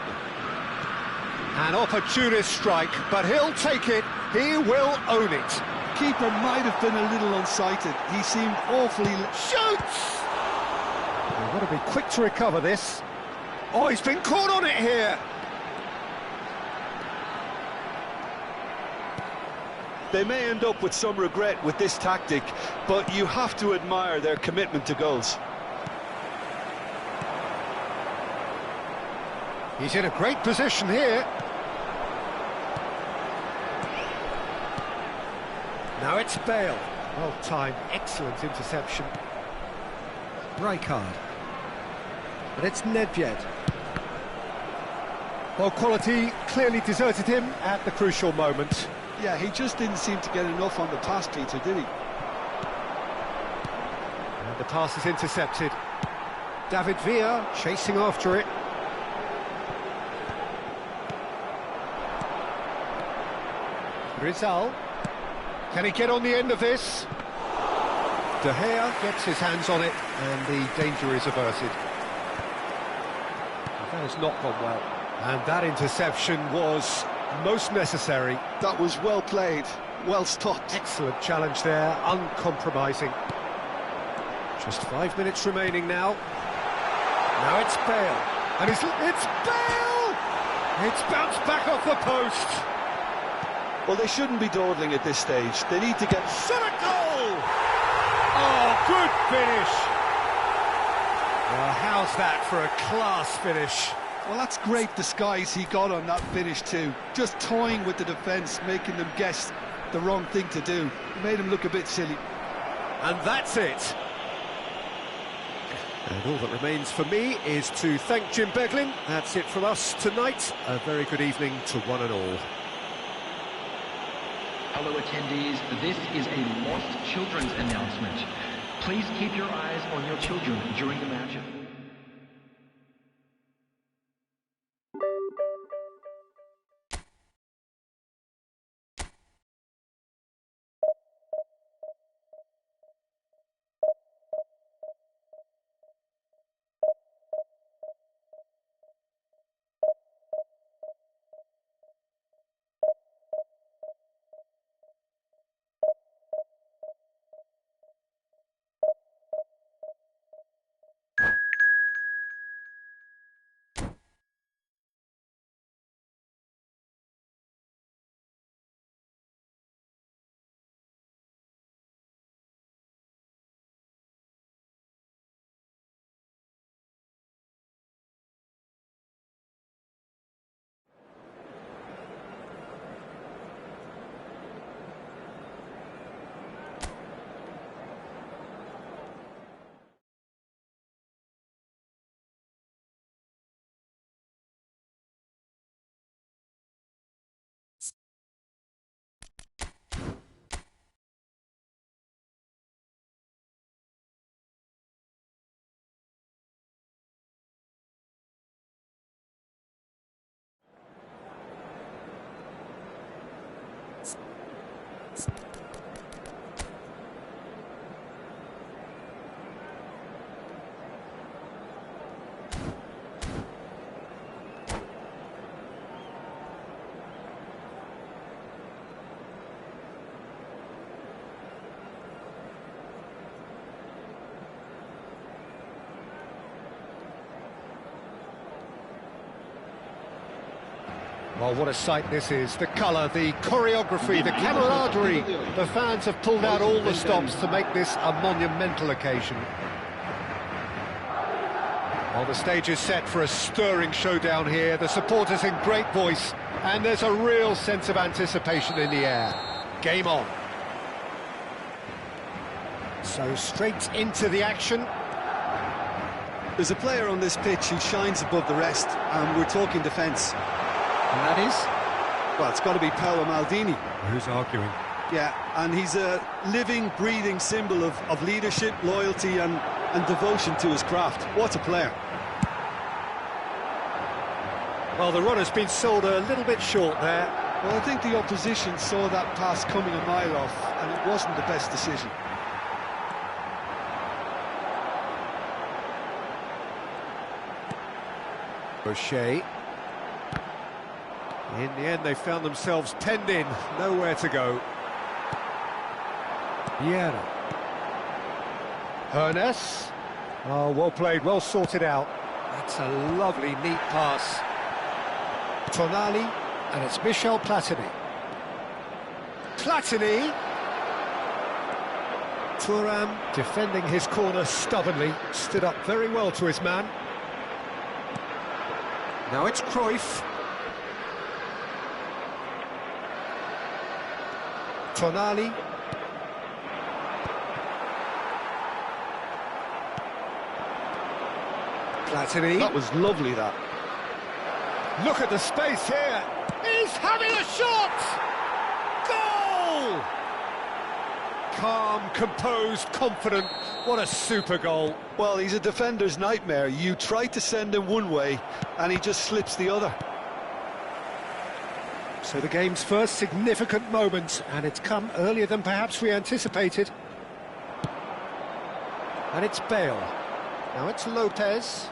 An opportunist strike, but he'll take it. He will own it. keeper might have been a little unsighted. He seemed awfully... Shoots! They've got to be quick to recover this. Oh, he's been caught on it here. They may end up with some regret with this tactic, but you have to admire their commitment to goals. He's in a great position here. Now it's Bale. Well timed, excellent interception. Rijkaard. But it's Nedved. Well, quality clearly deserted him at the crucial moment. Yeah, he just didn't seem to get enough on the pass, Peter, did he? And the pass is intercepted. David Villa chasing after it. Rizal. Can he get on the end of this? De Gea gets his hands on it, and the danger is averted. That has not gone well. And that interception was most necessary. That was well played, well stopped. Excellent challenge there, uncompromising. Just 5 minutes remaining now. Now it's Bale. And it's Bale! It's bounced back off the post. Well, they shouldn't be dawdling at this stage. They need to get... Shot a goal! Oh, good finish! Well, how's that for a class finish? Well, that's great disguise he got on that finish too. Just toying with the defence, making them guess the wrong thing to do. It made him look a bit silly. And that's it. And all that remains for me is to thank Jim Beglin. That's it from us tonight. A very good evening to one and all. Hello attendees, this is a lost children's announcement. Please keep your eyes on your children during the match. Well, what a sight this is. The colour, the choreography, the camaraderie. The fans have pulled out all the stops to make this a monumental occasion. Well, the stage is set for a stirring showdown here. The supporters in great voice, and there's a real sense of anticipation in the air. Game on. So straight into the action. There's a player on this pitch who shines above the rest, and we're talking defence. And that is? Well, it's got to be Paolo Maldini. Who's arguing? Yeah, and he's a living, breathing symbol of leadership, loyalty and devotion to his craft. What a player. Well, the run has been sold a little bit short there. Well, I think the opposition saw that pass coming a mile off, and it wasn't the best decision. O'Shea. In the end, they found themselves penned in, nowhere to go. Vieira. Hernes. Oh, well played, well sorted out. That's a lovely, neat pass. Tonali, and it's Michel Platini. Platini. Thuram defending his corner stubbornly, stood up very well to his man. Now it's Cruyff. Tonali. Platini. That was lovely, that. Look at the space here. He's having a shot! Goal! Calm, composed, confident. What a super goal. Well, he's a defender's nightmare. You try to send him one way, and he just slips the other. So the game's first significant moment, and it's come earlier than perhaps we anticipated. And it's Bale. Now it's Lopez.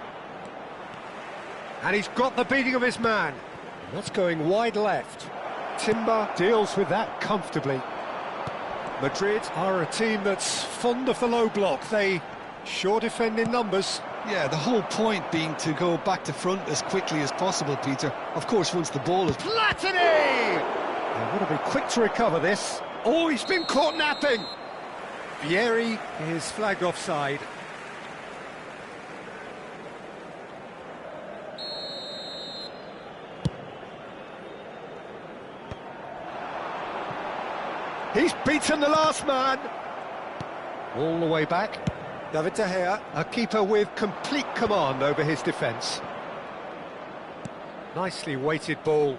And he's got the beating of his man. That's going wide left. Timber deals with that comfortably. Madrid are a team that's fond of the low block. They sure defend in numbers. Yeah, the whole point being to go back to front as quickly as possible, Peter. Of course, once the ball is... Platini! They've got to be quick to recover this. Oh, he's been caught napping. Vieri is flagged offside. He's beaten the last man. All the way back. David De Gea, a keeper with complete command over his defence. Nicely weighted ball.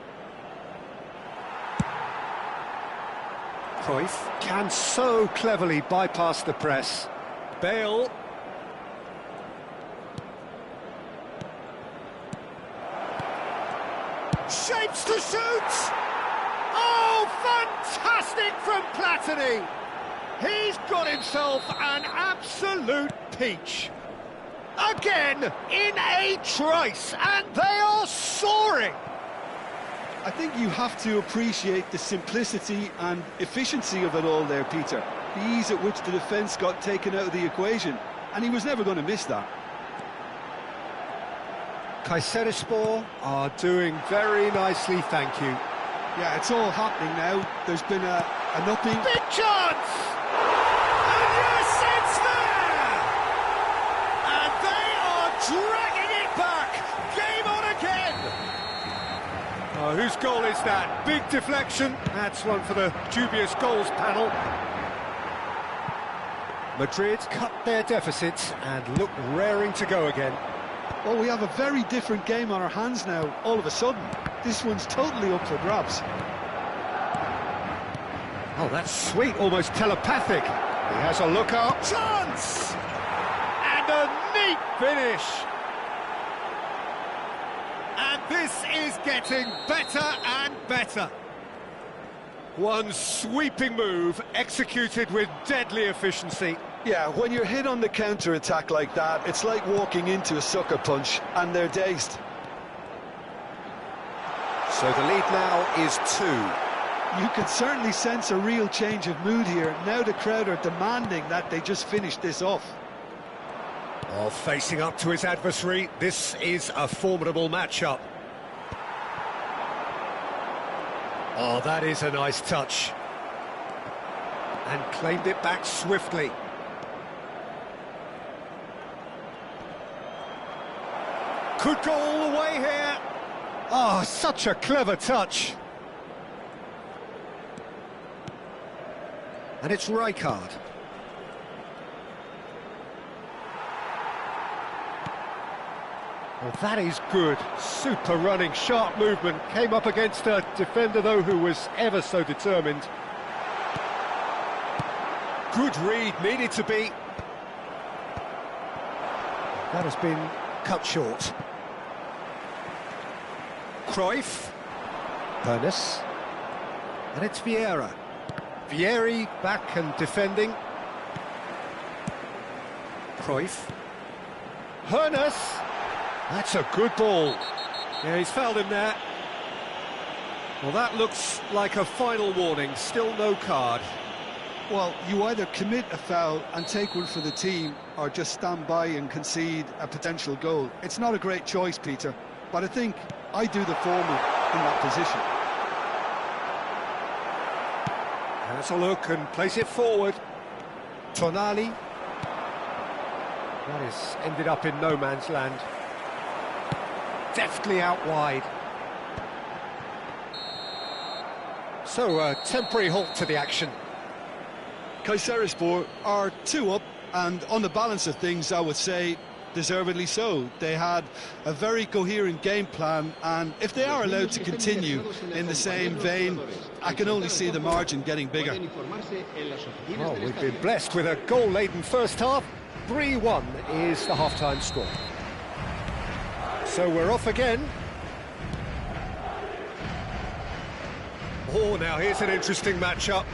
Cruyff can so cleverly bypass the press. Bale. Shapes to shoot! Oh, fantastic from Platini! He's got himself an absolute peach. Again, in a trice, and they are soaring! I think you have to appreciate the simplicity and efficiency of it all there, Peter. The ease at which the defence got taken out of the equation, and he was never going to miss that. Kayserispor are doing very nicely, thank you. Yeah, it's all happening now. There's been an upping... Big chance! And yes, it's there! And they are dragging it back! Game on again! Oh, whose goal is that? Big deflection. That's one for the dubious goals panel. Madrid cut their deficits and look raring to go again. Well, we have a very different game on our hands now, all of a sudden. This one's totally up for grabs. Oh, that's sweet, almost telepathic. He has a look up. Chance! And a neat finish. And this is getting better and better. One sweeping move, executed with deadly efficiency. Yeah, when you're hit on the counter-attack like that, it's like walking into a sucker punch, and they're dazed. So the lead now is 2. You can certainly sense a real change of mood here. Now the crowd are demanding that they just finish this off. Oh, facing up to his adversary, this is a formidable matchup. Oh, that is a nice touch. And claimed it back swiftly. Could go all the way here. Oh, such a clever touch. And it's Rijkaard. Well, that is good. Super running, sharp movement. Came up against a defender, though, who was ever so determined. Good read, needed to be. That has been cut short. Cruyff. Hernes. And it's Vieira. Vieri back and defending. Cruyff. Hernes. That's a good ball. Yeah, he's fouled him there. Well, that looks like a final warning. Still no card. Well, you either commit a foul and take one for the team, or just stand by and concede a potential goal. It's not a great choice, Peter, but I think I do the former in that position. Has a look and plays it forward. Tonali. That has ended up in no man's land. Deftly out wide. So a temporary halt to the action. Kayserispor are 2 up, and on the balance of things, I would say deservedly so. They had a very coherent game plan, and if they are allowed to continue in the same vein, I can only see the margin getting bigger. Well, we've been blessed with a goal-laden first half. 3-1 is the half-time score. So we're off again. Oh, now here's an interesting matchup.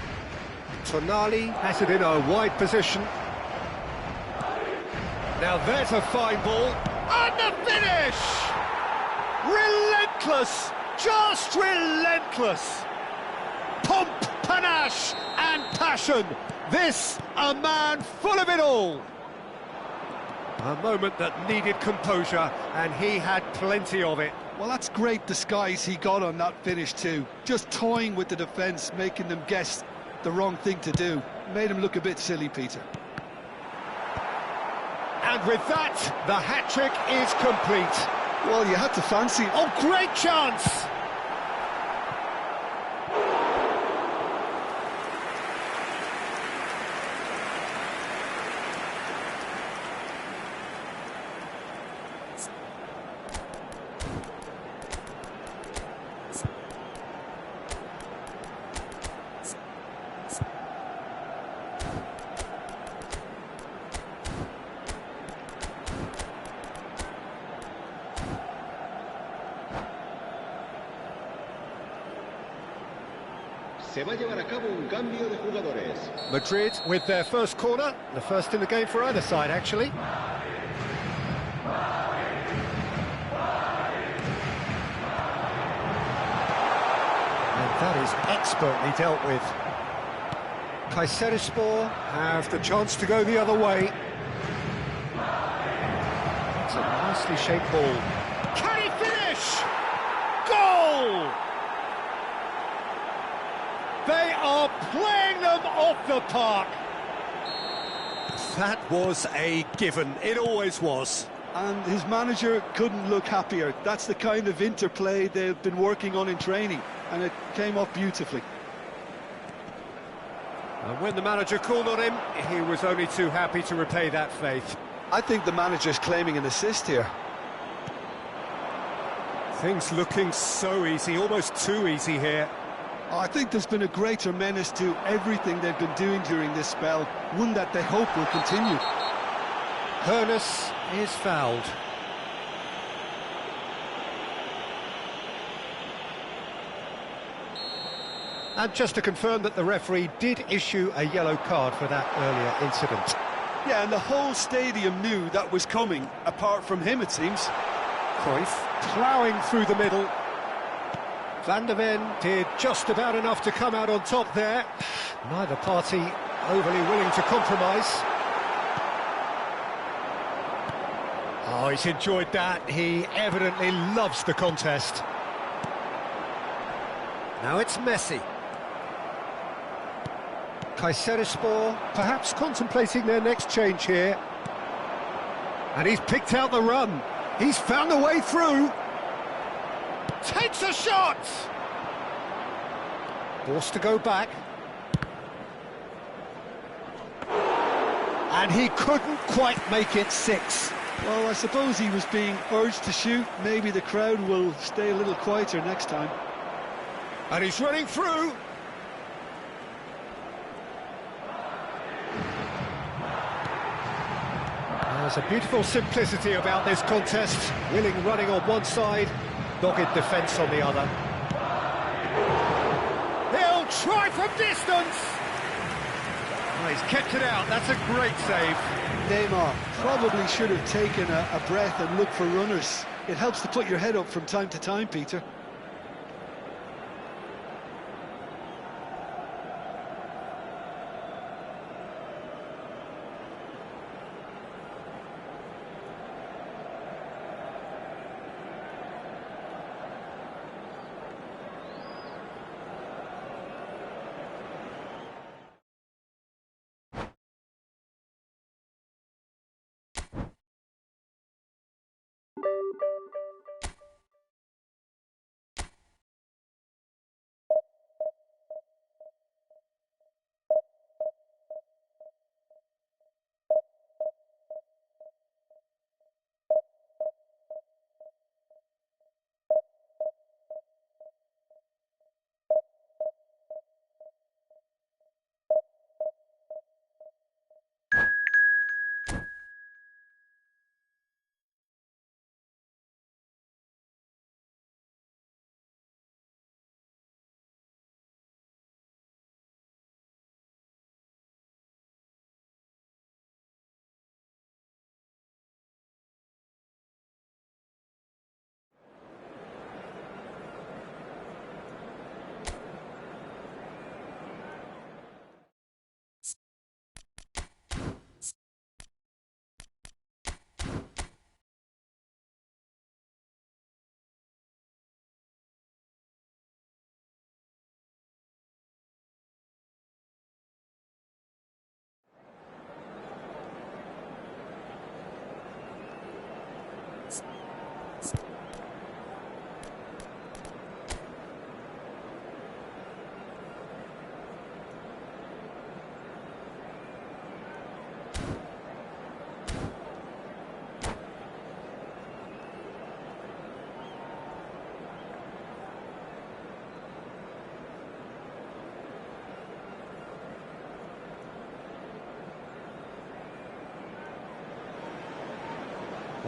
Tonali has it in a wide position. Now there's a fine ball. And the finish! Relentless! Just relentless! Pomp, panache and passion. This, a man full of it all. A moment that needed composure, and he had plenty of it. Well, that's great disguise he got on that finish too. Just toying with the defence, making them guess the wrong thing to do. Made him look a bit silly, Peter. And with that, the hat-trick is complete. Well, you had to fancy it. Oh, great chance! Se va a llevar a cabo un cambio de jugadores. Madrid with their first corner, the first in the game for either side, actually. And that is expertly dealt with. Kayserispor have the chance to go the other way. It's a nicely shaped ball. Can he finish? Goal! They are playing them off the park. That was a given. It always was. And his manager couldn't look happier. That's the kind of interplay they've been working on in training, and it came off beautifully. And when the manager called on him, he was only too happy to repay that faith. I think the manager's claiming an assist here. Things looking so easy, almost too easy here. I think there's been a greater menace to everything they've been doing during this spell, one that they hope will continue. Hernus is fouled. And just to confirm that the referee did issue a yellow card for that earlier incident. Yeah, and the whole stadium knew that was coming, apart from him, it seems. Cruyff ploughing through the middle. Van der Ven did just about enough to come out on top there. Neither party overly willing to compromise. Oh, he's enjoyed that. He evidently loves the contest. Now it's Messi. Kayserispor perhaps contemplating their next change here. And he's picked out the run. He's found a way through. Takes a shot! Forced to go back. And he couldn't quite make it 6. Well, I suppose he was being urged to shoot. Maybe the crowd will stay a little quieter next time. And he's running through. There's a beautiful simplicity about this contest. Willing running on one side, dogged defence on the other. He'll try from distance! Oh, he's kept it out, that's a great save. Neymar probably should have taken a breath and looked for runners. It helps to put your head up from time to time, Peter.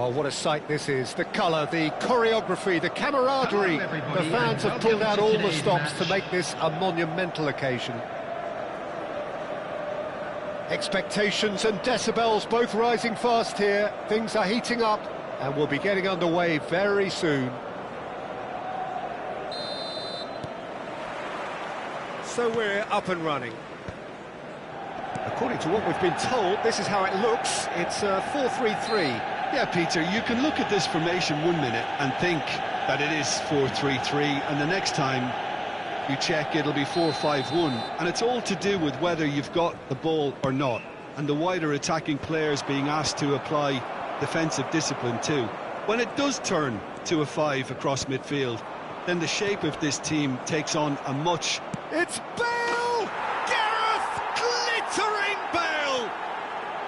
Well, what a sight this is. The colour, the choreography, the camaraderie. The fans have pulled out all the stops to make this a monumental occasion. Expectations and decibels both rising fast here. Things are heating up and we'll be getting underway very soon. So we're up and running. According to what we've been told, this is how it looks. It's 4-3-3. Yeah, Peter, you can look at this formation 1 minute and think that it is 4-3-3, and the next time you check, it'll be 4-5-1, and it's all to do with whether you've got the ball or not, and the wider attacking players being asked to apply defensive discipline too. When it does turn to a 5 across midfield, then the shape of this team takes on a much... It's Bale! Gareth! Glittering Bale!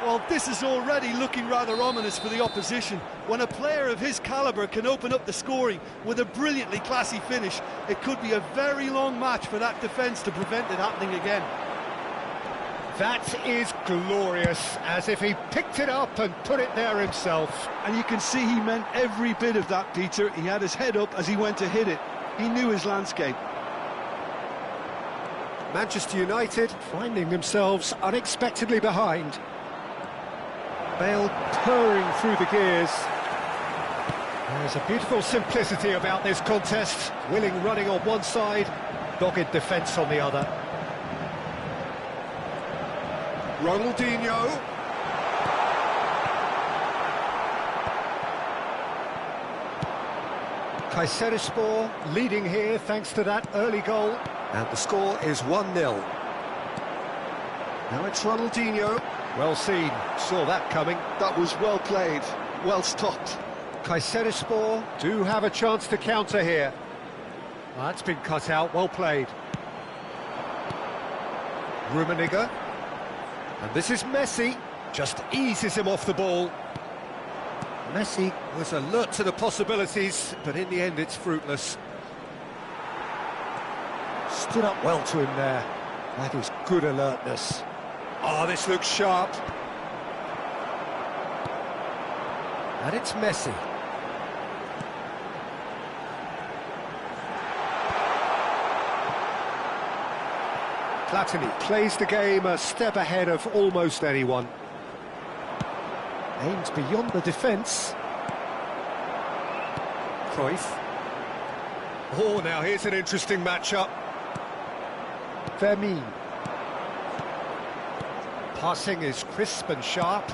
Well, this is already looking rather ominous for the opposition. When a player of his calibre can open up the scoring with a brilliantly classy finish, it could be a very long match for that defence to prevent it happening again. That is glorious, as if he picked it up and put it there himself. And you can see he meant every bit of that, Peter. He had his head up as he went to hit it. He knew his landscape. Manchester United finding themselves unexpectedly behind. Bale purring through the gears. There's a beautiful simplicity about this contest. Willing running on one side, dogged defence on the other. Ronaldinho. Kayserispor leading here thanks to that early goal. And the score is 1-0. Now it's Ronaldinho. Well seen, saw that coming. That was well played, well stopped. Kayserispor do have a chance to counter here. Well, that's been cut out, well played. Rummenigge. And this is Messi, just eases him off the ball. Messi was alert to the possibilities, but in the end it's fruitless. Stood up well to him there. That is good alertness. Oh, this looks sharp. And it's Messi. Platini plays the game a step ahead of almost anyone. Aims beyond the defence. Cruyff. Oh, now here's an interesting matchup. Vermeer. Passing is crisp and sharp.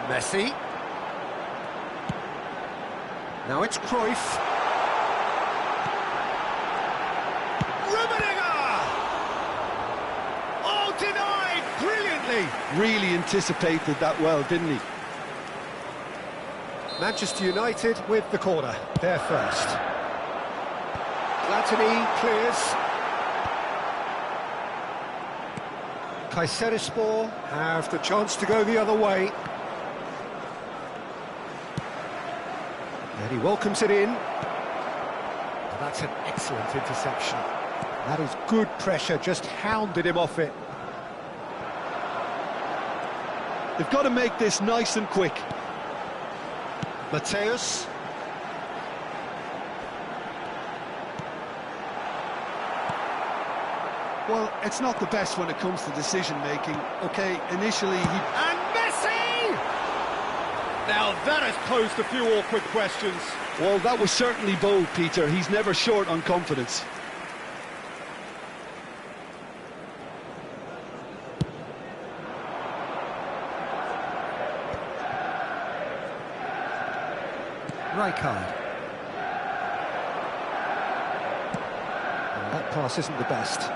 Messi. Now it's Cruyff. Rummenigge! Oh, denied brilliantly! Really anticipated that well, didn't he? Manchester United with the corner, there first. Platini clears. Kayserispor have the chance to go the other way. And he welcomes it in. And that's an excellent interception. That is good pressure, just hounded him off it. They've got to make this nice and quick. Mateus. Well, it's not the best when it comes to decision-making. OK, initially he... And Messi! Now that has posed a few awkward questions. Well, that was certainly bold, Peter. He's never short on confidence. Rijkaard. That pass isn't the best.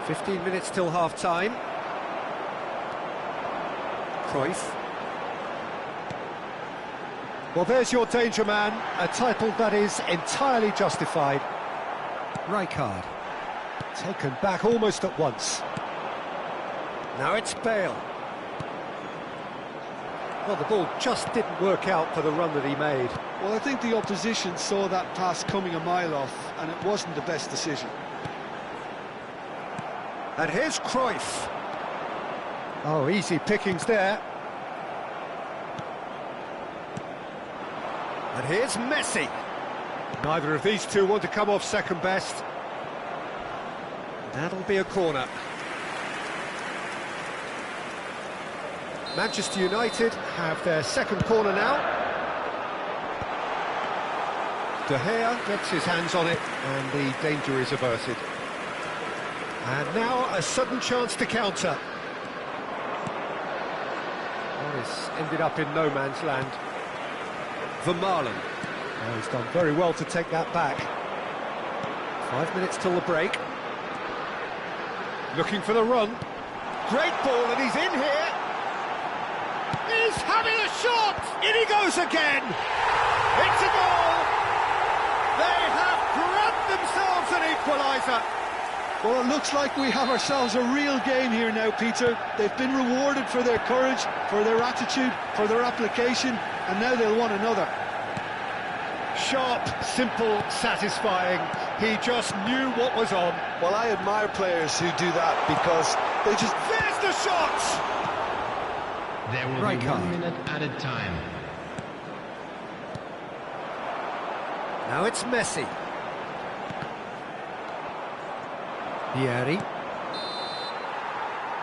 15 minutes till half-time. Cruyff. Well, there's your danger man, a title that is entirely justified. Rijkaard. Taken back almost at once. Now it's Bale. Well, the ball just didn't work out for the run that he made. Well, I think the opposition saw that pass coming a mile off, and it wasn't the best decision. And here's Cruyff. Oh, easy pickings there. And here's Messi. Neither of these two want to come off second best. That'll be a corner. Manchester United have their second corner now. De Gea gets his hands on it, and the danger is averted. And now a sudden chance to counter. Oh, this ended up in no man's land. Vermaelen. Oh, he's done very well to take that back. 5 minutes till the break. Looking for the run. Great ball, and he's in here. He's having a shot! In he goes again! It's a goal! They have grabbed themselves an equaliser! Well, it looks like we have ourselves a real game here now, Peter. They've been rewarded for their courage, for their attitude, for their application, and now they'll want another. Sharp, simple, satisfying. He just knew what was on. Well, I admire players who do that because they just... There's the shot! There will be 1 minute added time. Now it's Messi. Vieri.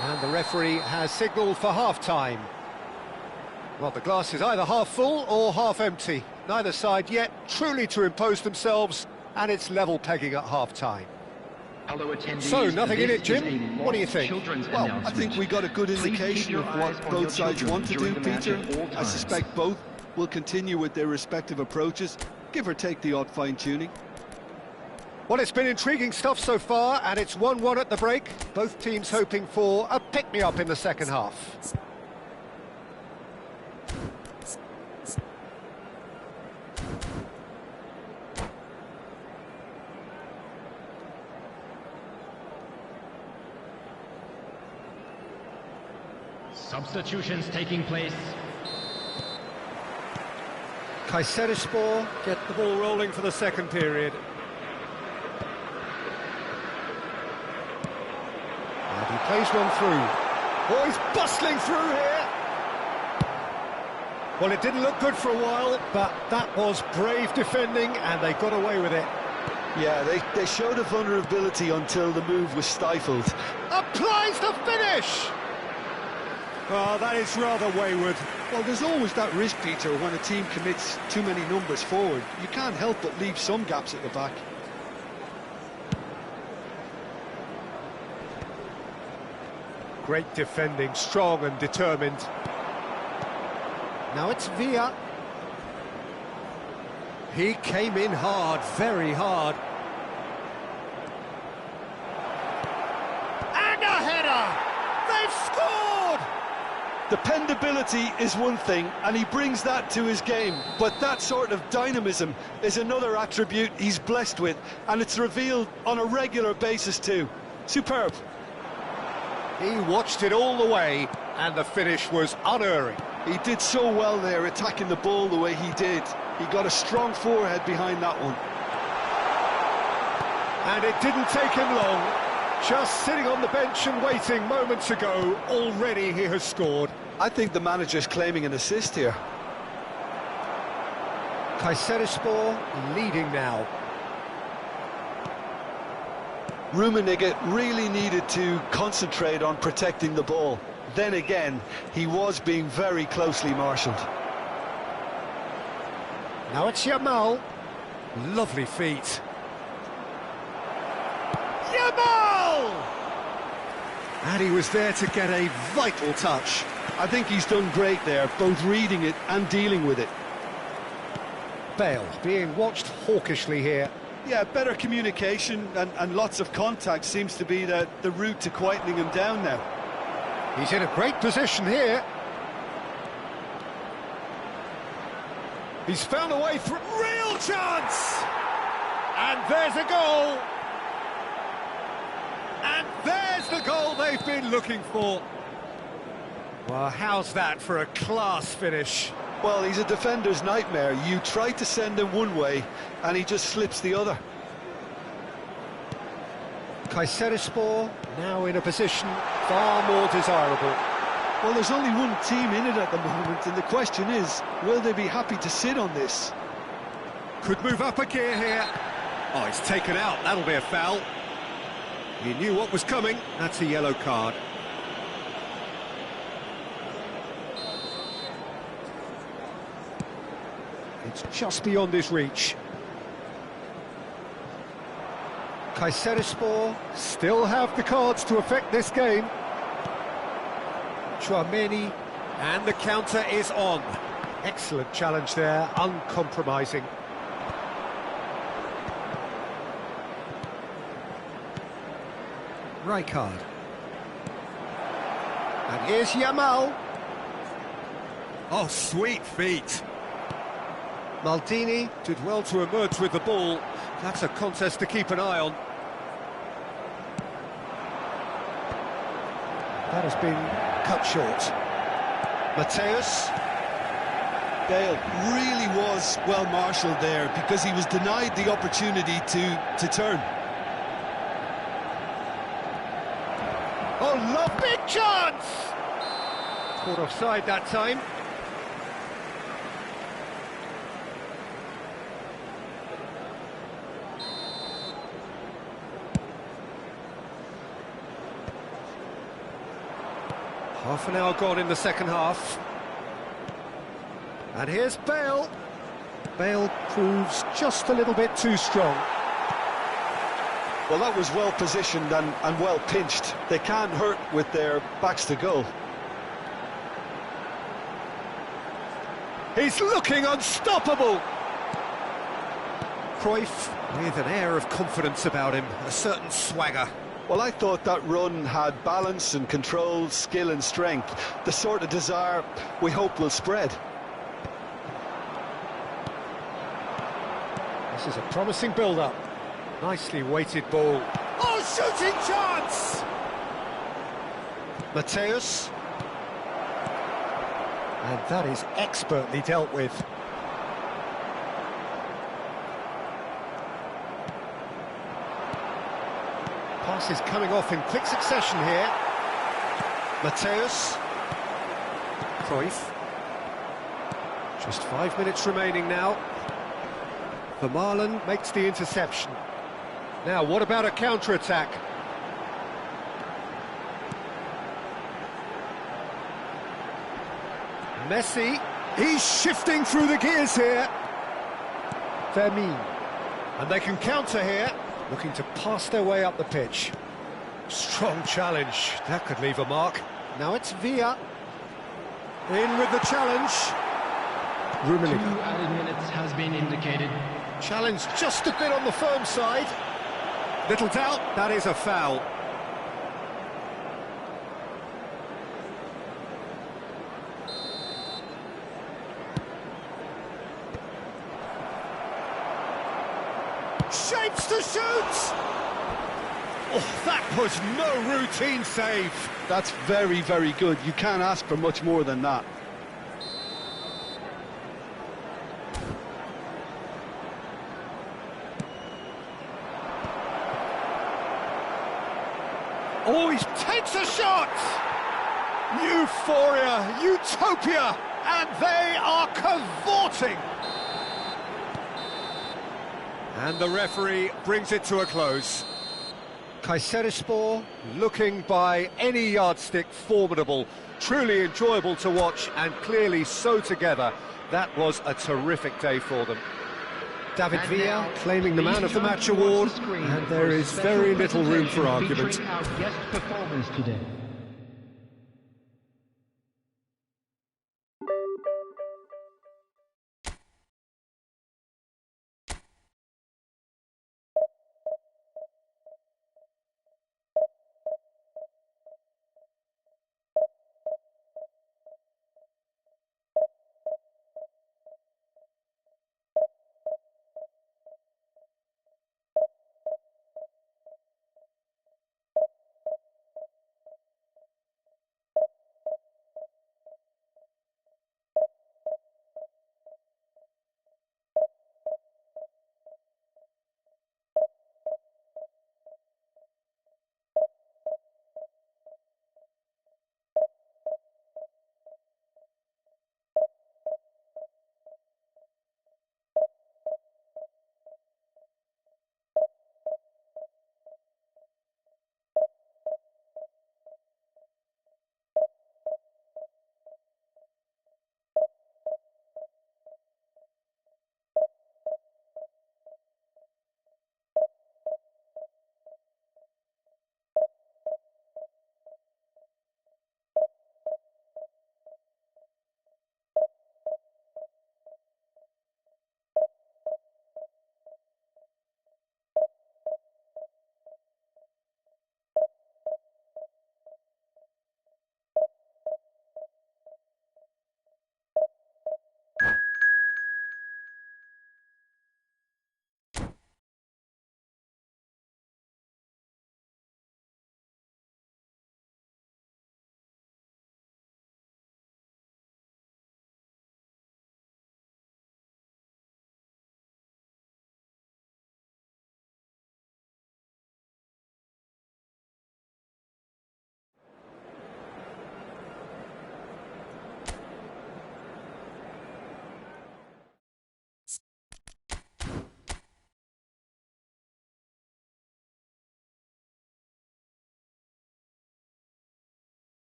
And the referee has signalled for half-time. Well, the glass is either half full or half empty. Neither side yet truly to impose themselves, and it's level pegging at half-time. Hello, attendees. So, nothing in it, Jim? What do you think? Well, I think we got a good indication of what both sides want to do, Peter. I suspect both will continue with their respective approaches, give or take the odd fine-tuning. Well, it's been intriguing stuff so far, and it's 1-1 at the break. Both teams hoping for a pick-me-up in the second half. Substitutions taking place. Kayserispor get the ball rolling for the second period. And he plays one through. Oh, he's bustling through here. Well, it didn't look good for a while, but that was brave defending, and they got away with it. Yeah, they showed a vulnerability until the move was stifled. Applies the finish! Oh, that is rather wayward. Well, there's always that risk, Peter, when a team commits too many numbers forward. You can't help but leave some gaps at the back. Great defending, strong and determined. Now it's Villa. He came in hard, very hard. And a header! They've scored! Dependability is one thing, and he brings that to his game, but that sort of dynamism is another attribute he's blessed with, and it's revealed on a regular basis too. Superb. He watched it all the way, and the finish was unerring. He did so well there, attacking the ball the way he did. He got a strong forehead behind that one. And it didn't take him long. Just sitting on the bench and waiting moments ago, already he has scored. I think the manager's claiming an assist here. Kayserispor leading now. Rummenigge really needed to concentrate on protecting the ball. Then again, he was being very closely marshalled. Now it's Yamal. Lovely feet. Yamal! And he was there to get a vital touch. I think he's done great there, both reading it and dealing with it. Bale being watched hawkishly here. Yeah, better communication and lots of contact seems to be the route to quietening him down now. He's in a great position here. He's found a way through. Real chance! And there's a goal! And there's the goal they've been looking for. Well, how's that for a class finish? Well, he's a defender's nightmare. You try to send him one way, and he just slips the other. Kayserispor now in a position far more desirable. Well, there's only one team in it at the moment, and the question is, will they be happy to sit on this? Could move up a gear here. Oh, it's taken out. That'll be a foul. He knew what was coming. That's a yellow card. It's just beyond his reach. Kayserispor still have the cards to affect this game. Chouameni, and the counter is on. Excellent challenge there, uncompromising. Rijkaard. And here's Yamal. Oh, sweet feet. Maldini did well to emerge with the ball. That's a contest to keep an eye on. That has been cut short. Mateus. Bale really was well marshalled there because he was denied the opportunity to turn. Oh, love, big chance! Caught offside that time. Half an hour gone in the second half. And here's Bale. Bale proves just a little bit too strong. Well, that was well positioned and well pinched. They can't hurt with their backs to goal. He's looking unstoppable. Cruyff with an air of confidence about him, a certain swagger. Well, I thought that run had balance and control, skill and strength. The sort of desire we hope will spread. This is a promising build-up. Nicely weighted ball. Oh, shooting chance! Mateus. And that is expertly dealt with. Passes coming off in quick succession here. Mateus. Cruyff. Just 5 minutes remaining now. Vermaelen makes the interception. Now, what about a counter-attack? Messi, he's shifting through the gears here. Vermaelen. And they can counter here, looking to pass their way up the pitch. Strong challenge, that could leave a mark. Now it's Villa. In with the challenge. 2 added minutes has been indicated. Challenge just a bit on the firm side. Little doubt, that is a foul. Shapes to shoot! Oh, that was no routine save. That's very, very good. You can't ask for much more than that. Oh, he takes a shot! Euphoria, utopia, and they are cavorting! And the referee brings it to a close. Kayserispor, looking by any yardstick formidable, truly enjoyable to watch, and clearly so together. That was a terrific day for them. David Villa claiming the Man of the Match award, and there is very little room for argument. Our guest performers today.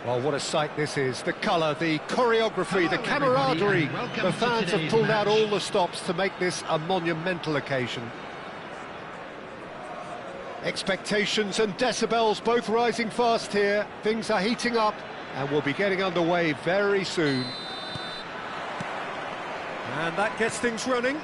Well, what a sight this is. The colour, the choreography, the camaraderie. The fans have pulled out all the stops to make this a monumental occasion. Expectations and decibels both rising fast here. Things are heating up and we'll be getting underway very soon. And that gets things running.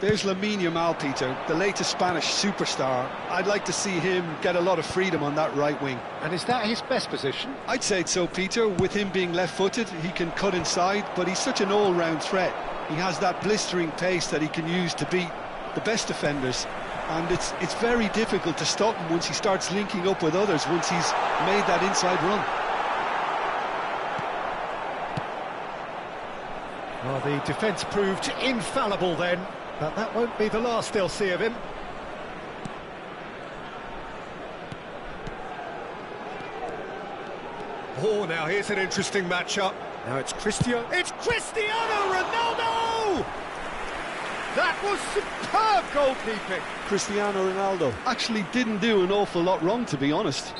There's Lamine Yamal, Peter, the latest Spanish superstar. I'd like to see him get a lot of freedom on that right wing. And is that his best position? I'd say so, Peter. With him being left-footed, he can cut inside, but he's such an all-round threat. He has that blistering pace that he can use to beat the best defenders. And it's very difficult to stop him once he starts linking up with others, once he's made that inside run. Well, the defence proved infallible then, but that won't be the last they'll see of him. Oh, now here's an interesting matchup. Now it's Cristiano Ronaldo! That was superb goalkeeping. Cristiano Ronaldo actually didn't do an awful lot wrong, to be honest.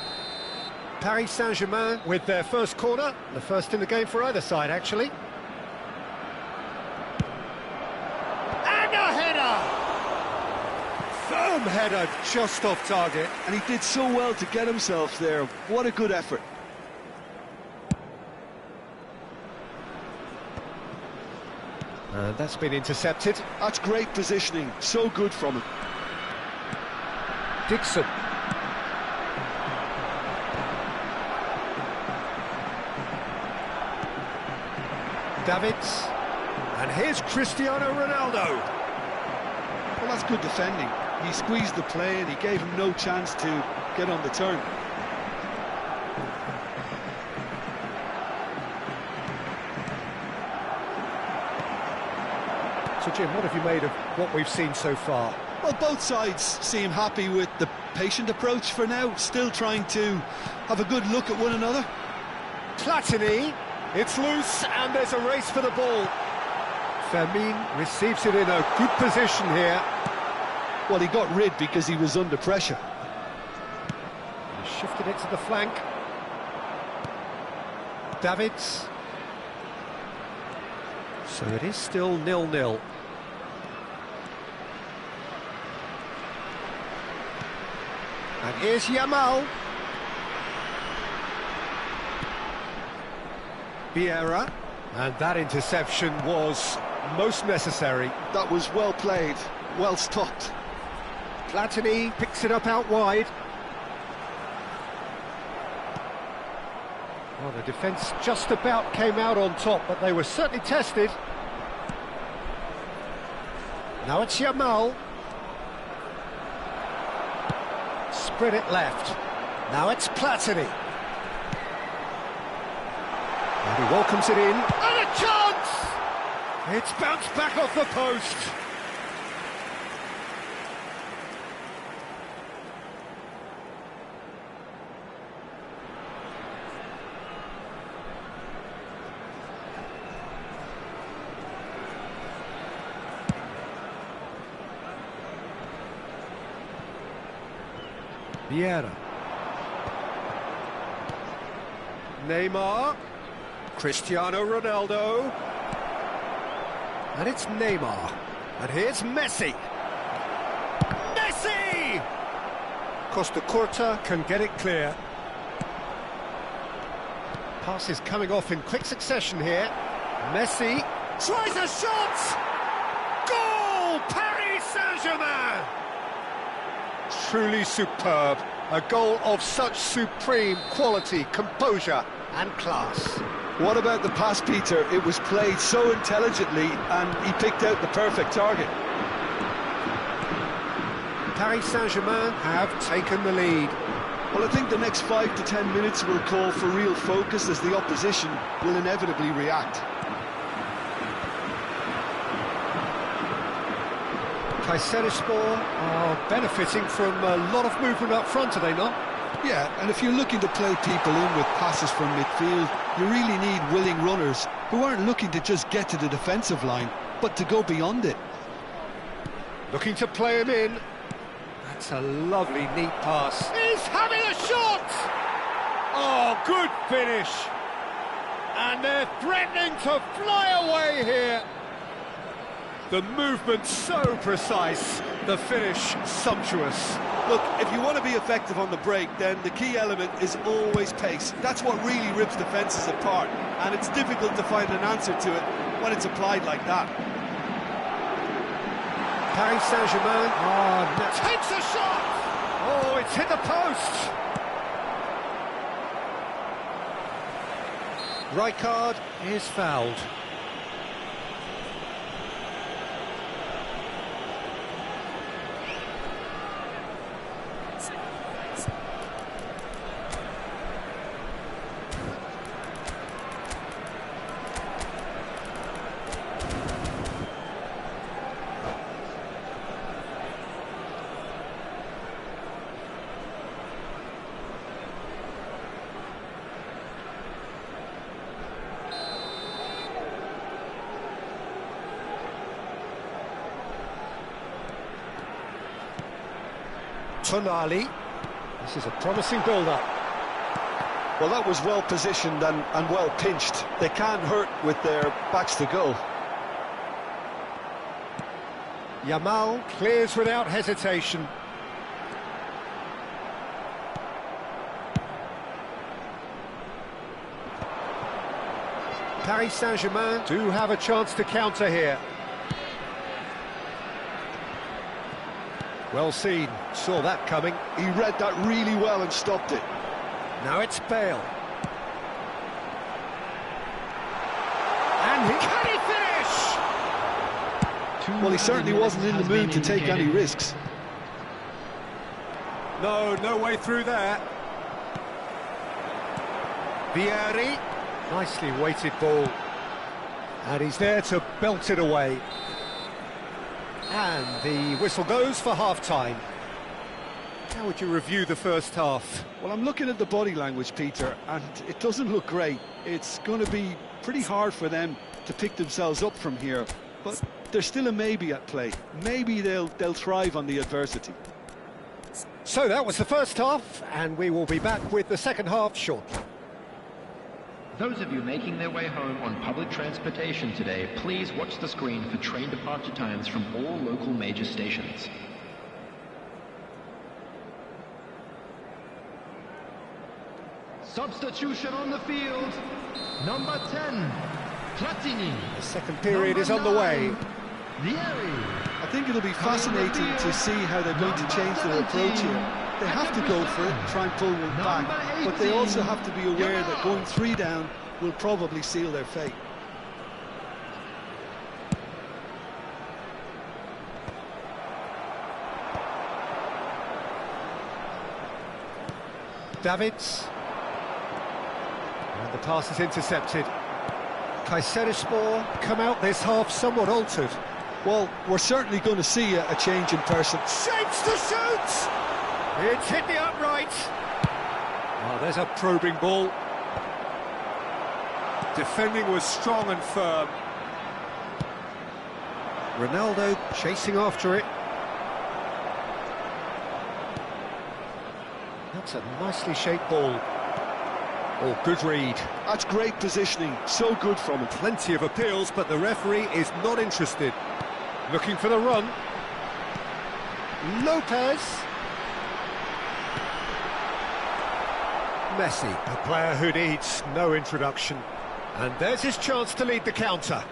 Paris Saint-Germain with their first corner, the first in the game for either side, actually. And a header! Firm header, just off target. And he did so well to get himself there. What a good effort. That's been intercepted. That's great positioning, so good from him. Dixon. Davids. And here's Cristiano Ronaldo. Well, that's good defending. He squeezed the play and he gave him no chance to get on the turn. So, Jim, what have you made of what we've seen so far? Well, both sides seem happy with the patient approach for now, still trying to have a good look at one another. Platini, it's loose and there's a race for the ball. Fermin receives it in a good position here. Well, he got rid because he was under pressure. He shifted it to the flank. Davids. So it is still 0-0. And here's Yamal. Vieira. And that interception was most necessary. That was well played, well stopped. Platini picks it up out wide. Well, the defence just about came out on top, but they were certainly tested. Now it's Yamal. Spread it left. Now it's Platini. And he welcomes it in. And a chance! It's bounced back off the post. Vieira. Neymar. Cristiano Ronaldo. And it's Neymar. And here's Messi. Messi! Costa Curta can get it clear. Pass is coming off in quick succession here. Messi tries a shot! Goal! Paris Saint-Germain! Truly superb. A goal of such supreme quality, composure and class. What about the pass, Peter? It was played so intelligently and he picked out the perfect target. Paris Saint-Germain have taken the lead. Well, I think the next 5 to 10 minutes will call for real focus as the opposition will inevitably react. Kayserispor are benefiting from a lot of movement up front, are they not? Yeah, and if you're looking to play people in with passes from midfield, you really need willing runners who aren't looking to just get to the defensive line, but to go beyond it. Looking to play him in. That's a lovely, neat pass. He's having a shot! Oh, good finish. And they're threatening to fly away here. The movement so precise, the finish sumptuous. Look, if you want to be effective on the break, then the key element is always pace. That's what really rips defences apart, and it's difficult to find an answer to it when it's applied like that. Paris Saint-Germain takes a shot! Oh, it's hit the post! Rijkaard is fouled. Tonali. This is a promising build-up. Well, that was well positioned and well pinched. They can't hurt with their backs to goal. Yamal clears without hesitation. Paris Saint-Germain do have a chance to counter here. Well seen, saw that coming. He read that really well and stopped it. Now it's Bale. And can he finish? Well, he certainly wasn't in the mood to take any risks. No way through there. Vieri, nicely weighted ball. And he's there to belt it away. And the whistle goes for half-time. How would you review the first half? Well, I'm looking at the body language, Peter, and it doesn't look great. It's going to be pretty hard for them to pick themselves up from here, but there's still a maybe at play. Maybe they'll thrive on the adversity. So that was the first half, and we will be back with the second half shortly. Those of you making their way home on public transportation today, please watch the screen for train departure times from all local major stations. Substitution on the field. Number 10, Platini. The second period is on the way. Vieri. I think it'll be fascinating to see how they're going to change their approach here. They have to go for it and try and pull one back, but they also have to be aware that going 3 down will probably seal their fate. Davids. And the pass is intercepted. Kayserispor come out this half somewhat altered. Well, we're certainly going to see a change in person. Shapes to shoot! It's hit the upright. Oh, there's a probing ball. Defending was strong and firm. Ronaldo chasing after it. That's a nicely shaped ball. Oh, good read. That's great positioning, so good from him. Plenty of appeals, but the referee is not interested. Looking for the run. Lopez. Messi, a player who needs no introduction. And there's his chance to lead the counter.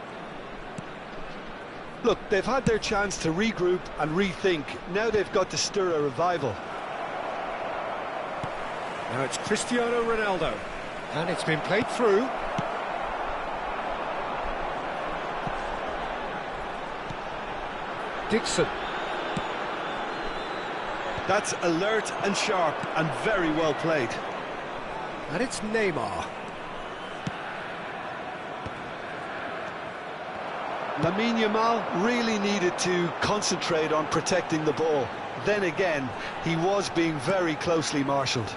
Look, they've had their chance to regroup and rethink. Now they've got to stir a revival. Now it's Cristiano Ronaldo. And it's been played through. Dixon. That's alert and sharp and very well played. And it's Neymar. Lamine Yamal really needed to concentrate on protecting the ball. Then again, he was being very closely marshalled.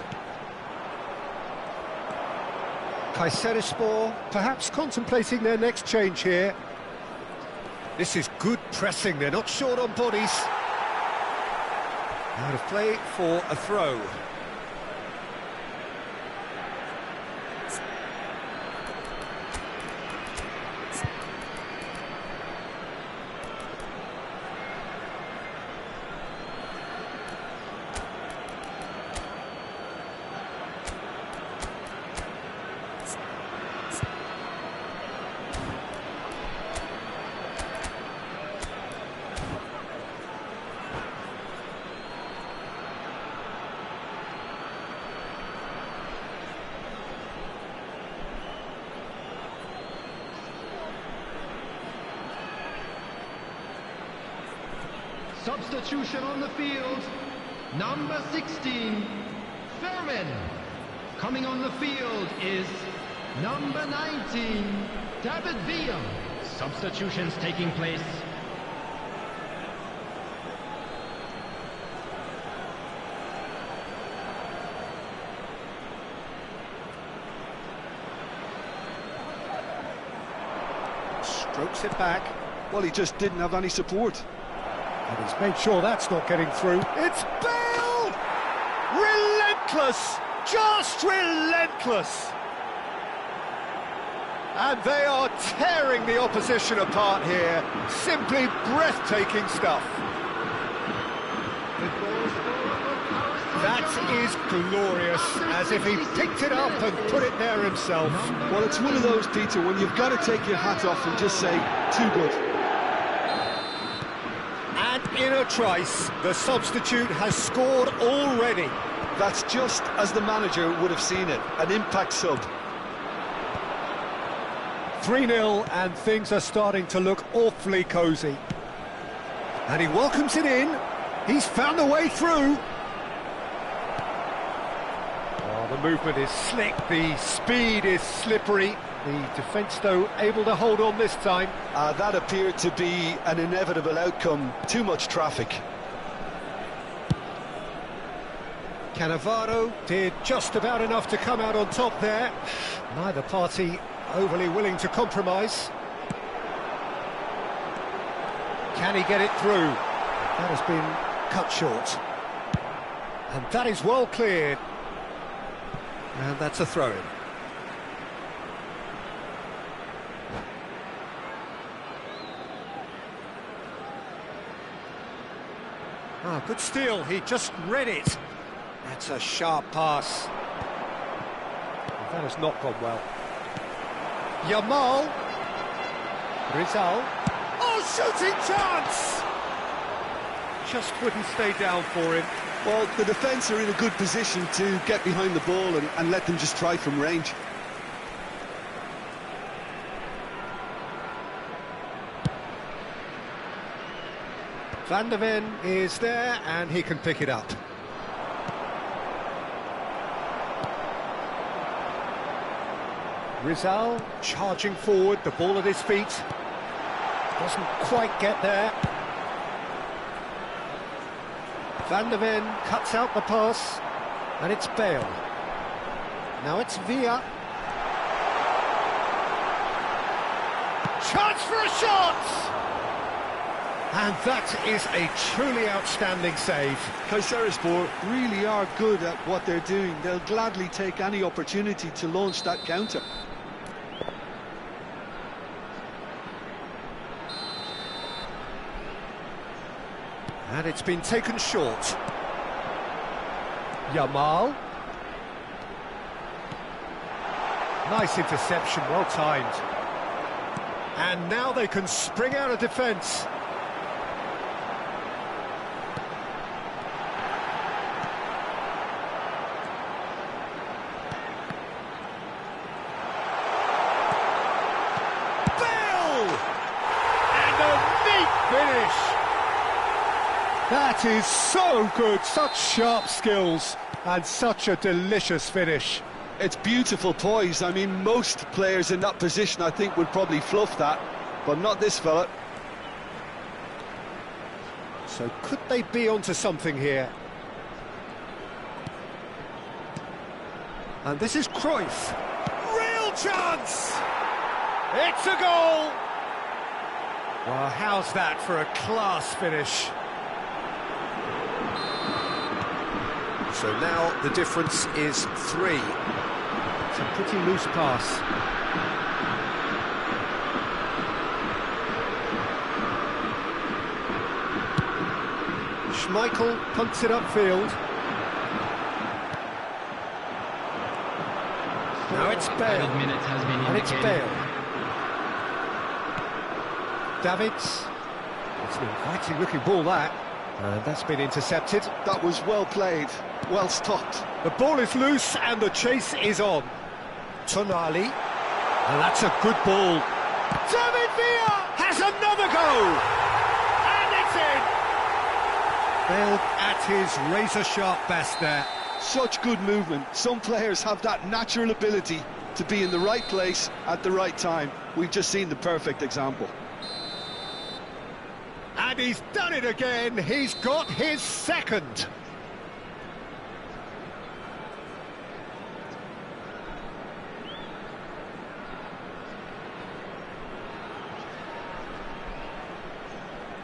Kayserispor perhaps contemplating their next change here. This is good pressing, they're not short on bodies. Out of play for a throw. Substitution on the field. Number 16, Fermin. Coming on the field is number 19, David Villa. Substitutions taking place. Strokes it back. Well, he just didn't have any support. And he's made sure that's not getting through. It's Bale! Relentless! Just relentless! And they are tearing the opposition apart here. Simply breathtaking stuff. That is glorious, as if he picked it up and put it there himself. Well, it's one of those, Peter, when you've got to take your hat off and just say, too good. And in a trice, the substitute has scored already. That's just as the manager would have seen it, an impact sub. 3-0, and things are starting to look awfully cosy. And he welcomes it in. He's found a way through. Oh, the movement is slick, the speed is slippery. The defence, though, able to hold on this time. That appeared to be an inevitable outcome. Too much traffic. Cannavaro did just about enough to come out on top there. Neither party overly willing to compromise. Can he get it through? That has been cut short. And that is well cleared. And that's a throw-in. Ah, good steal, he just read it. That's a sharp pass. That has not gone well. Yamal. Rizal. Oh, shooting chance! Just wouldn't stay down for him. Well, the defence are in a good position to get behind the ball and let them just try from range. Van der Ven is there, and he can pick it up. Rizal charging forward, the ball at his feet. Doesn't quite get there. Van der Ven cuts out the pass, and it's Bale. Now it's Villa. Chance for a shot! And that is a truly outstanding save. Kayserispor really are good at what they're doing. They'll gladly take any opportunity to launch that counter. And it's been taken short. Yamal. Nice interception, well timed. And now they can spring out of defence. That is so good, such sharp skills and such a delicious finish. It's beautiful poise. I mean, most players in that position, I think, would probably fluff that, but not this fella. So could they be onto something here? And this is Cruyff. Real chance! It's a goal! Well, how's that for a class finish? So now the difference is 3. It's a pretty loose pass. Schmeichel punts it upfield. Now it's Bale. And it's Bale. Davids. It's an inviting looking ball, that. And that's been intercepted. That was well played, well stopped. The ball is loose and the chase is on. Tonali. And that's a good ball. David Villa has another go! And it's in! Bale at his razor-sharp best there. Such good movement. Some players have that natural ability to be in the right place at the right time. We've just seen the perfect example. And he's done it again. He's got his second.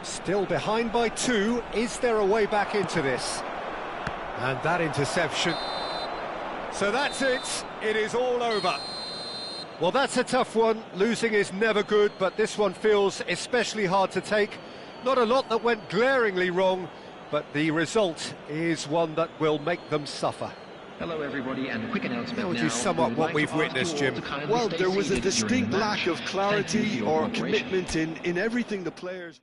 Still behind by 2. Is there a way back into this? And that interception. So that's it. It is all over. Well, that's a tough one. Losing is never good, but this one feels especially hard to take. Not a lot that went glaringly wrong, but the result is one that will make them suffer. Hello everybody, and a quick announcement How would now. you sum up what we've witnessed, Jim? Well, there was a distinct lack of clarity or commitment in everything the players...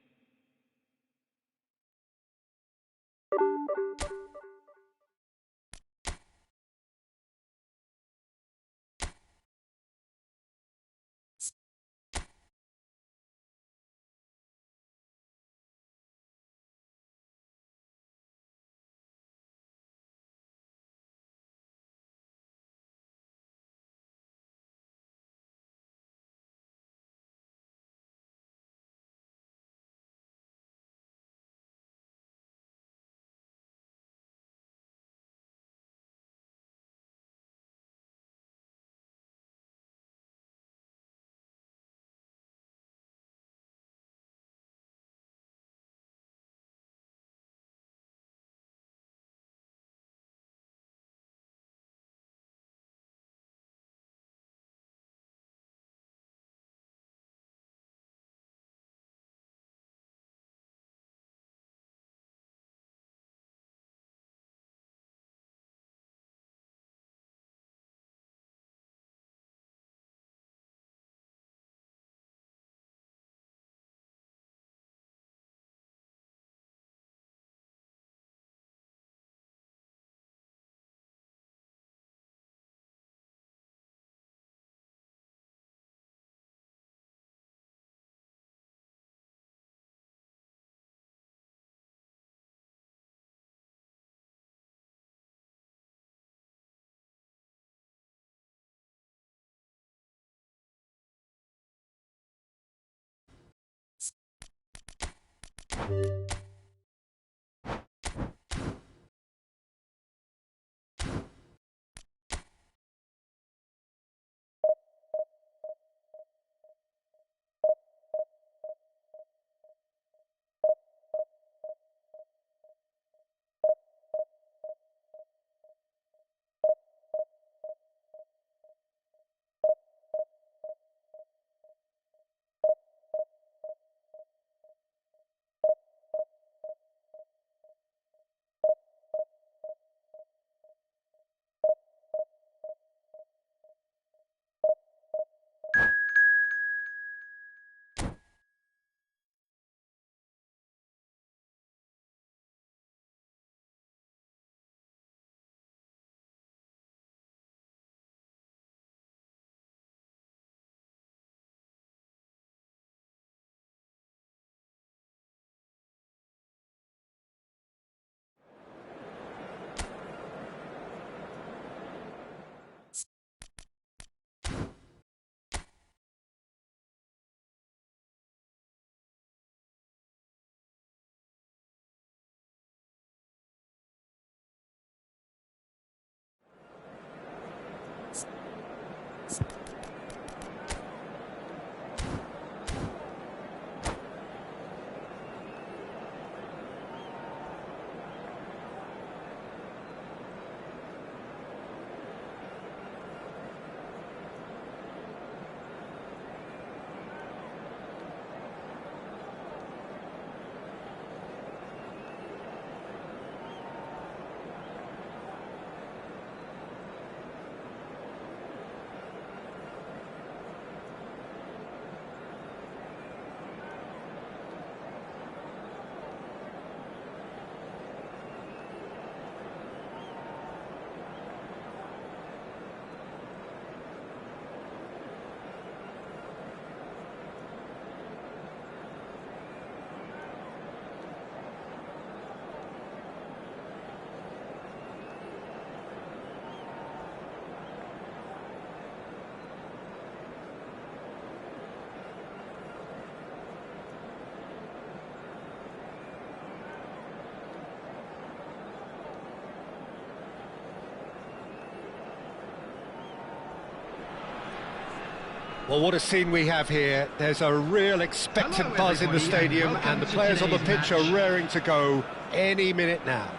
Well, what a scene we have here. There's a real expectant buzz in the stadium, and the players on the pitch are raring to go any minute now.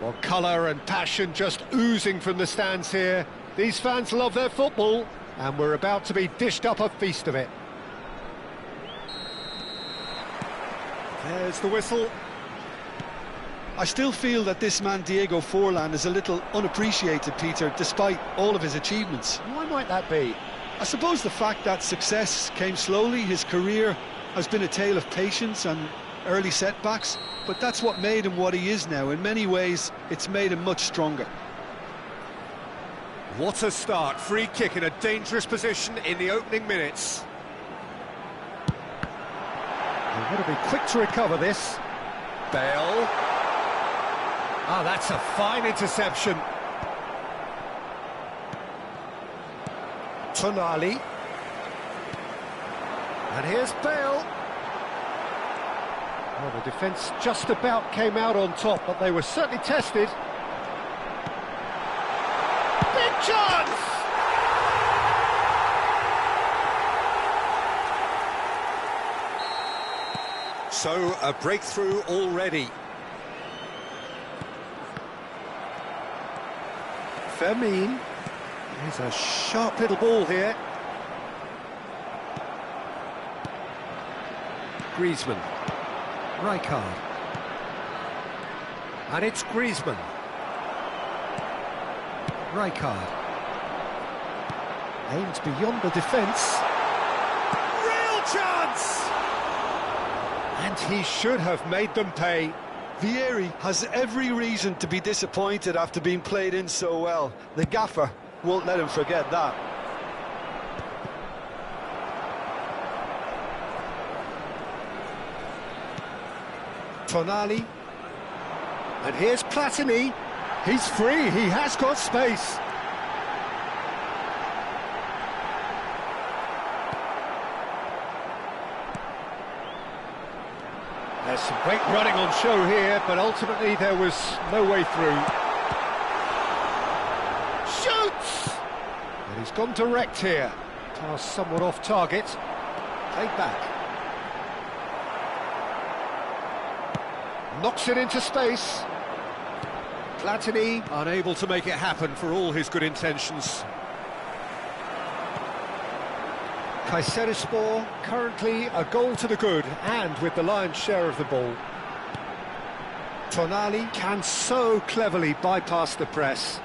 Well, colour and passion just oozing from the stands here. These fans love their football, and we're about to be dished up a feast of it. There's the whistle. I still feel that this man Diego Forlan is a little unappreciated, Peter, despite all of his achievements. Why might that be? I suppose the fact that success came slowly, his career has been a tale of patience and early setbacks, but that's what made him what he is now. In many ways, it's made him much stronger. What a start. Free kick in a dangerous position in the opening minutes. They've got to be quick to recover this. Bale. Oh, that's a fine interception. Tonali. And here's Bale. Well, the defence just about came out on top, but they were certainly tested. Big chance! So, a breakthrough already. Fermin. There's a sharp little ball here. Griezmann. Rijkaard. And it's Griezmann. Rijkaard. Aims beyond the defence. Real chance! And he should have made them pay. Vieri has every reason to be disappointed after being played in so well. The gaffer won't let him forget that. Tonali. And here's Platini. He's free, he has got space. There's some great running on show here, but ultimately there was no way through. Shoots! And he's gone direct here. Pass somewhat off target. Played back. Knocks it into space. Platini unable to make it happen for all his good intentions. Kayserispor currently a goal to the good and with the lion's share of the ball. Tonali can so cleverly bypass the press.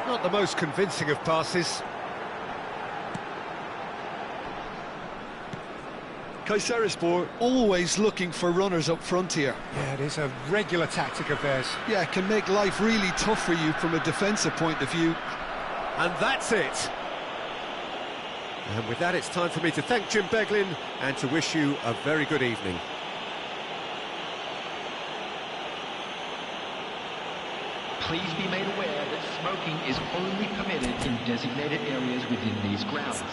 Not the most convincing of passes. Kayserispor always looking for runners up front here. Yeah, it is a regular tactic of theirs. Yeah, it can make life really tough for you from a defensive point of view. And that's it. And with that, it's time for me to thank Jim Beglin and to wish you a very good evening. Please be made aware that smoking is only permitted in designated areas within these grounds.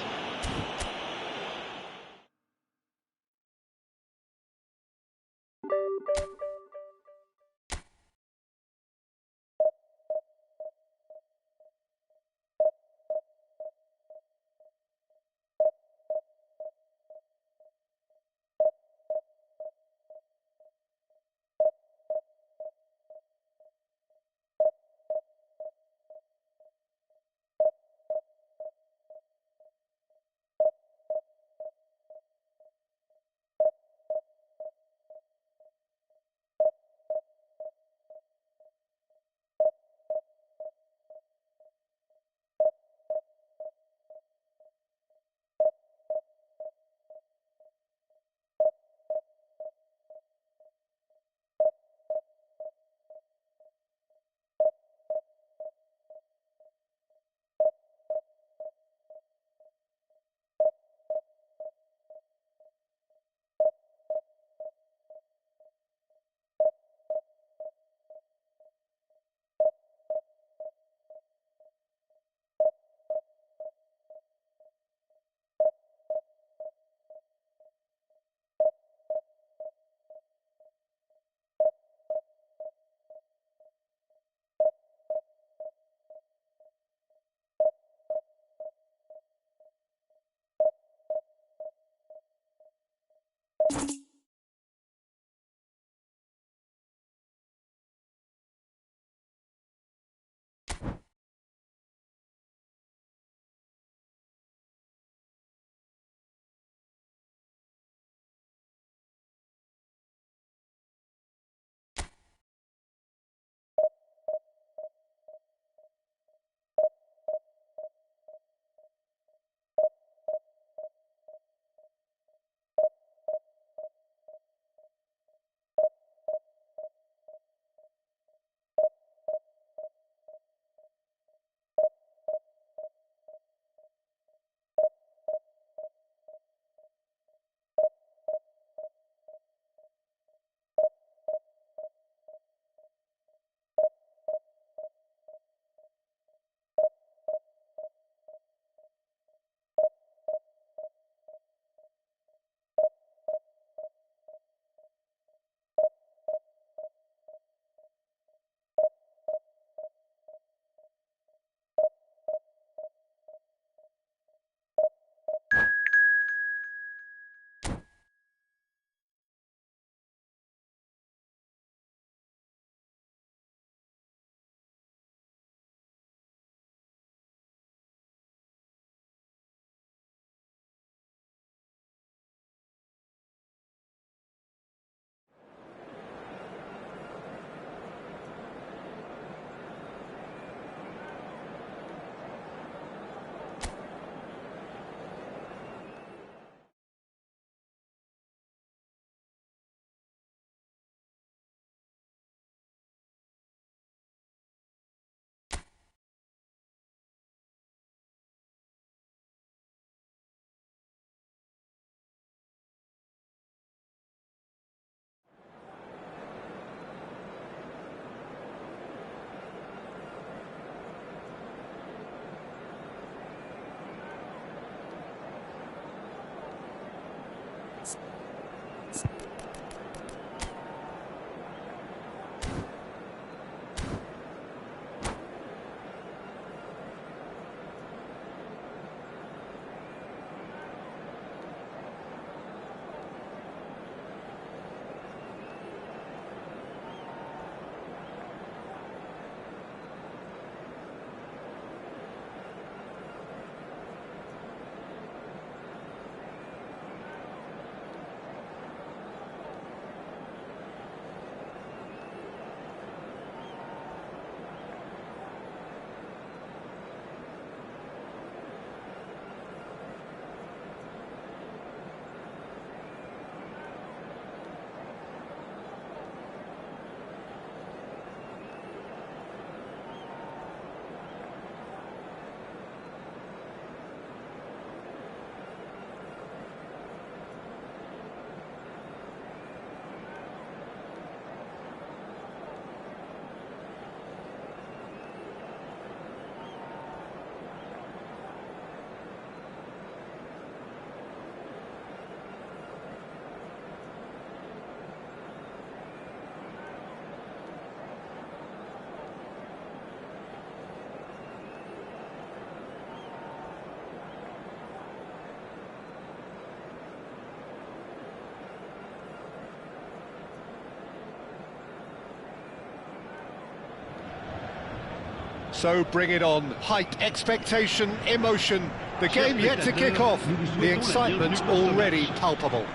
So bring it on. Hype, expectation, emotion. The game yet to kick off. The excitement already palpable.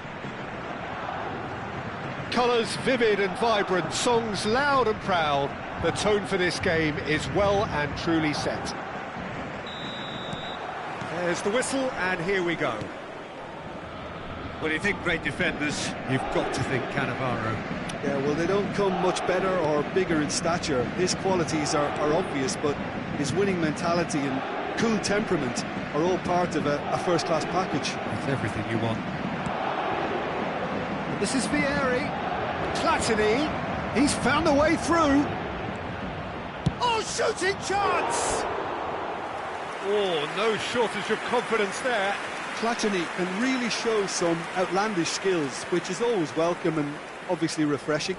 Colours vivid and vibrant, songs loud and proud. The tone for this game is well and truly set. There's the whistle, and here we go. When you think great defenders, you've got to think Cannavaro. Yeah, well, they don't come much better or bigger in stature. His qualities are obvious, but his winning mentality and cool temperament are all part of a first-class package. It's everything you want. This is Vieri. Platini. He's found a way through. Oh, shooting chance! Oh, no shortage of confidence there. Platini can really show some outlandish skills, which is always welcome and obviously refreshing.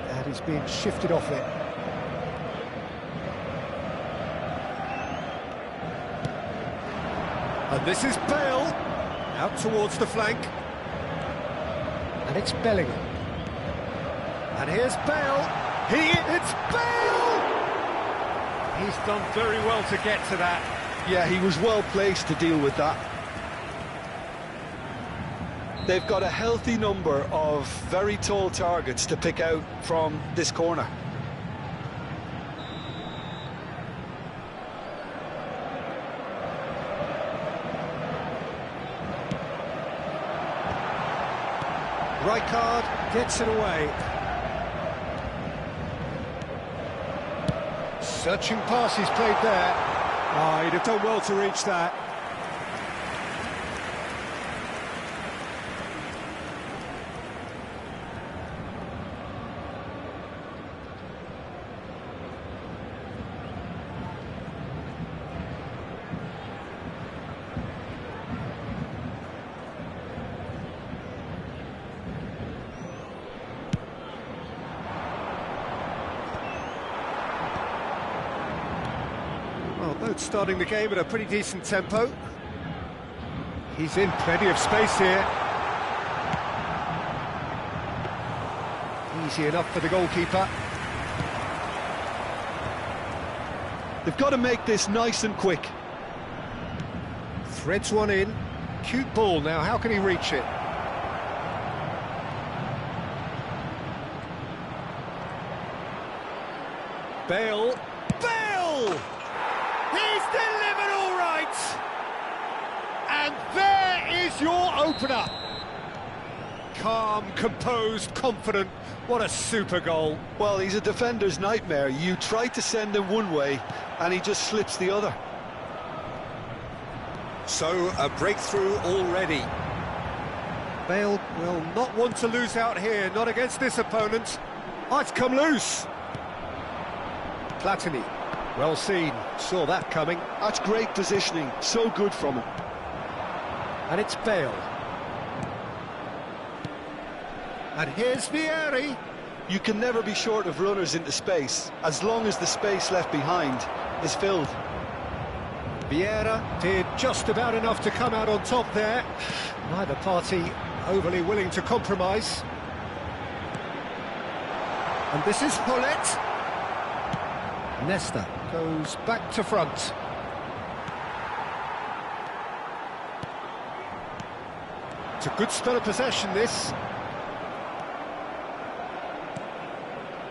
And he's being shifted off it. And this is Bale, out towards the flank. And it's Bellingham. And here's Bale. It's Bale! He's done very well to get to that. Yeah, he was well placed to deal with that. They've got a healthy number of very tall targets to pick out from this corner. Rijkaard gets it away. Searching pass he's played there. Oh, he'd have done well to reach that. Both starting the game at a pretty decent tempo. He's in plenty of space here. Easy enough for the goalkeeper. They've got to make this nice and quick. Threads one in. Cute ball now, how can he reach it? Bale. Bale! He's delivered all right! And there is your opener. Calm, composed, confident. What a super goal. Well, he's a defender's nightmare. You try to send him one way, and he just slips the other. So, a breakthrough already. Bale will not want to lose out here, not against this opponent. Oh, it's come loose. Platini. Well seen, saw that coming. That's great positioning, so good from him. And it's Bale. And here's Vieri. You can never be short of runners into space, as long as the space left behind is filled. Vieira did just about enough to come out on top there. Neither party overly willing to compromise. And this is Hullet. Nesta goes back to front. It's a good spell of possession, this.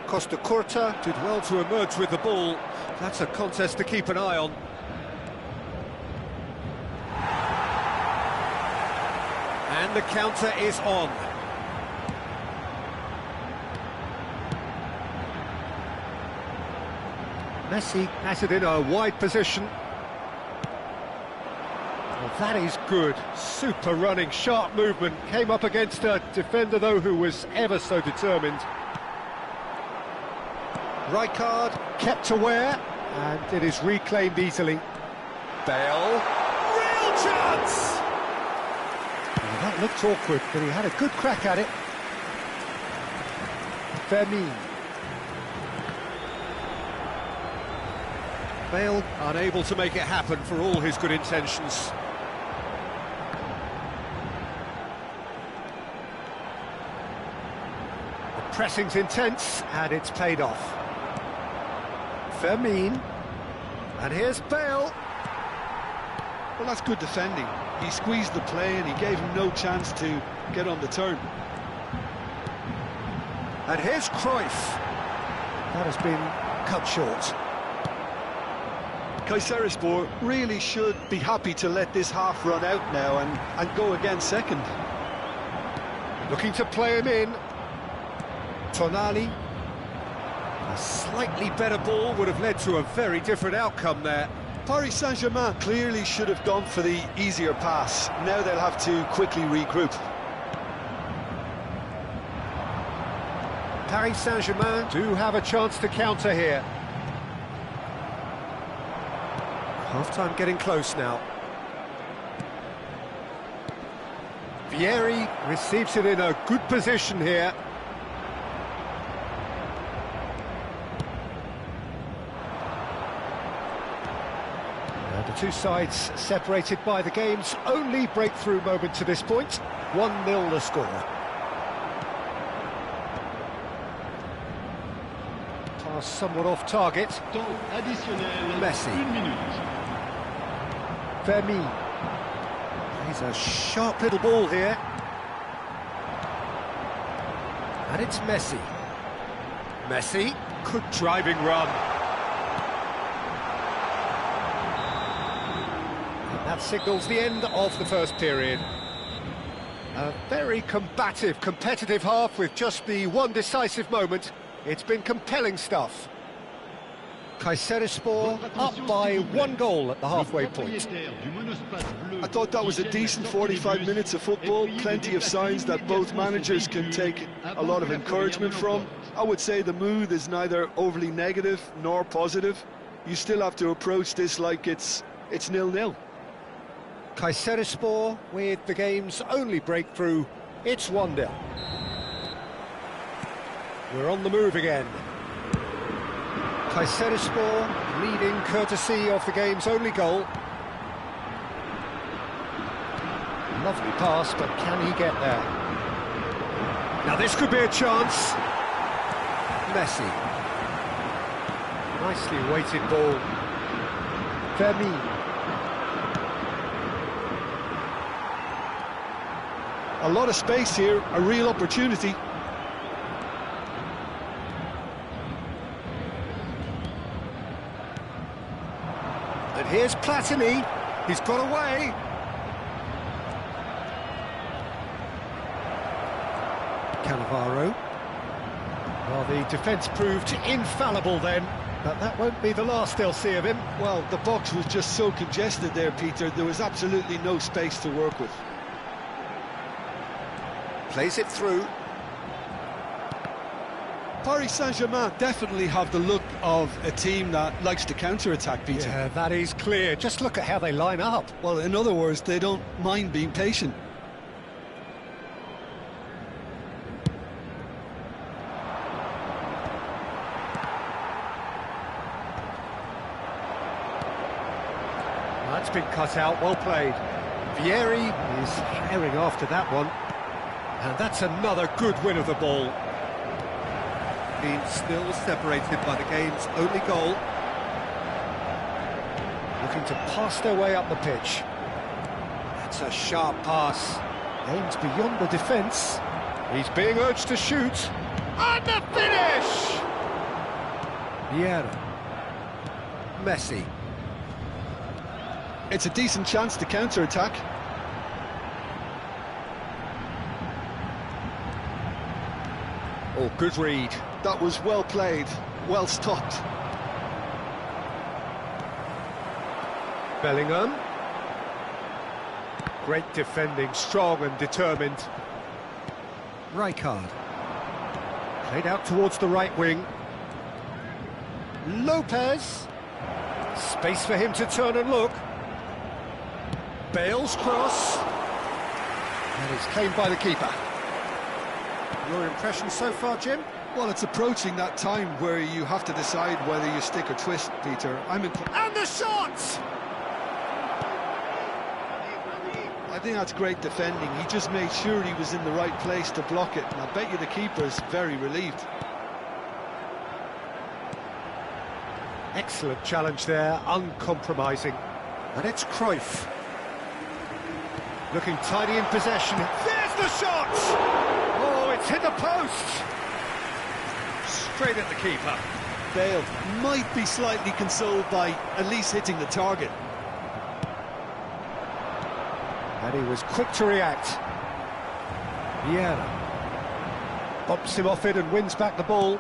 Costa Curta did well to emerge with the ball. That's a contest to keep an eye on. And the counter is on. Messi has it in a wide position. Well, that is good. Super running, sharp movement. Came up against a defender, though, who was ever so determined. Rijkaard kept aware, and it is reclaimed easily. Bale. Real chance! Well, that That looked awkward, but he had a good crack at it. Fermin. Bale unable to make it happen for all his good intentions. The pressing's intense, and it's paid off. Fermin. And here's Bale. Well, that's good defending. He squeezed the play and he gave him no chance to get on the turn. And here's Cruyff. That has been cut short. Kayserispor really should be happy to let this half run out now and go again second. Looking to play him in. Tonali. A slightly better ball would have led to a very different outcome there. Paris Saint-Germain clearly should have gone for the easier pass. Now they'll have to quickly regroup. Paris Saint-Germain do have a chance to counter here. Half-time getting close now. Vieri receives it in a good position here. The two sides separated by the game's only breakthrough moment to this point. 1-0 the score. Pass somewhat off target. Messi. Fermin. He's a sharp little ball here. And it's Messi. Messi. Good driving run. That signals the end of the first period. A very combative, competitive half with just the one decisive moment. It's been compelling stuff. Kayserispor up by 1 goal at the halfway point. I thought that was a decent 45 minutes of football. Plenty of signs that both managers can take a lot of encouragement from. I would say the mood is neither overly negative nor positive. You still have to approach this like it's 0-0. Kayserispor with the game's only breakthrough. It's 1-0. We're on the move again. Kayserispor leading courtesy of the game's only goal. Lovely pass, but can he get there? Now this could be a chance. Messi. Nicely weighted ball. Fermin. A lot of space here, a real opportunity. And here's Platini. He's got away. Cannavaro. Well, the defence proved infallible then, but that won't be the last they'll see of him. Well, the box was just so congested there, Peter. There was absolutely no space to work with. Plays it through. Paris Saint-Germain definitely have the look of a team that likes to counter-attack, Peter. Yeah, that is clear. Just look at how they line up. Well, in other words, they don't mind being patient. That's been cut out, well played. Vieri is herring after that one. And that's another good win of the ball. Being still separated by the game's only goal. Looking to pass their way up the pitch. That's a sharp pass. Aims beyond the defence. He's being urged to shoot. And the finish! Vieira. Messi. It's a decent chance to counter-attack. Oh, good read. That was well played, well stopped. Bellingham. Great defending, strong and determined. Rijkaard. Played out towards the right wing. Lopez. Space for him to turn and look. Bale's cross. And it's claimed by the keeper. Your impression so far, Jim? Well, it's approaching that time where you have to decide whether you stick or twist, Peter. And the shot! I think that's great defending. He just made sure he was in the right place to block it, and I bet you the keeper's very relieved. Excellent challenge there, uncompromising. And it's Cruyff. Looking tidy in possession. There's the shot! Oh, it's hit the post! Straight at the keeper. Bale might be slightly consoled by at least hitting the target. And he was quick to react. Vieira bumps him off it and wins back the ball.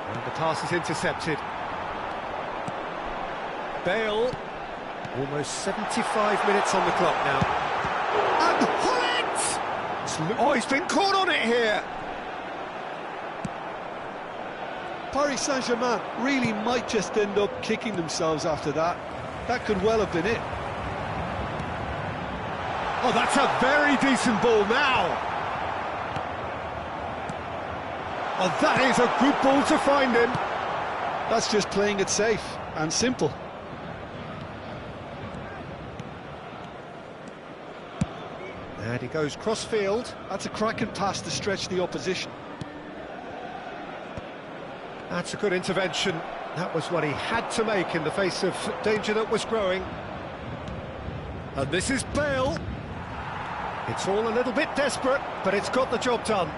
And the pass is intercepted. Bale, almost 75 minutes on the clock now. And Hullet! Oh, he's been caught on it here. Paris Saint-Germain really might just end up kicking themselves after that. That could well have been it. Oh, that's a very decent ball now. Oh, that is a good ball to find him. That's just playing it safe and simple. And he goes cross-field. That's a cracking pass to stretch the opposition. That's a good intervention. That was what he had to make in the face of danger that was growing. And this is Bale. It's all a little bit desperate, but it's got the job done.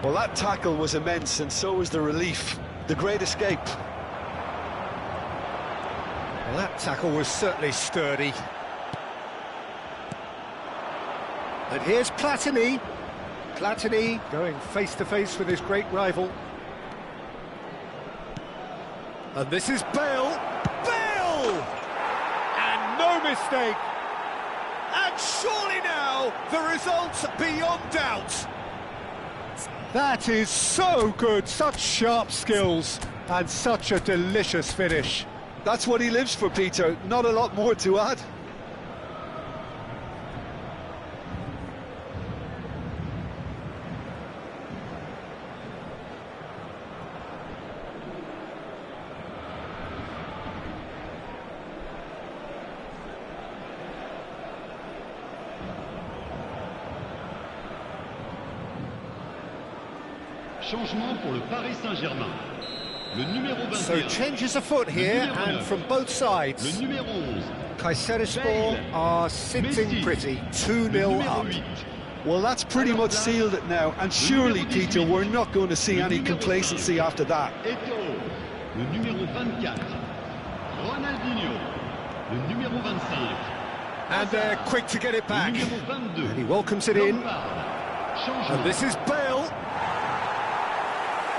Well, that tackle was immense, and so was the relief. The great escape. Well, that tackle was certainly sturdy. And here's Platini. Platini going face-to-face with his great rival. And this is Bale. Bale! And no mistake. And surely now, the result's beyond doubt. That is so good, such sharp skills, and such a delicious finish. That's what he lives for, Peter. Not a lot more to add. Changement pour le Paris Saint-Germain. Le numéro 21. So changes afoot here, and from both sides. Le numéro 11. Kayserispor are sitting pretty, 2-0 up. Well, that's pretty much sealed it now, and surely, Peter, we're not going to see any complacency after that. Eto'o. Le numéro 24. Ronaldinho. Le numéro 25. And they're quick to get it back. Le numéro 22. And he welcomes it in. Changement. And this is Bale.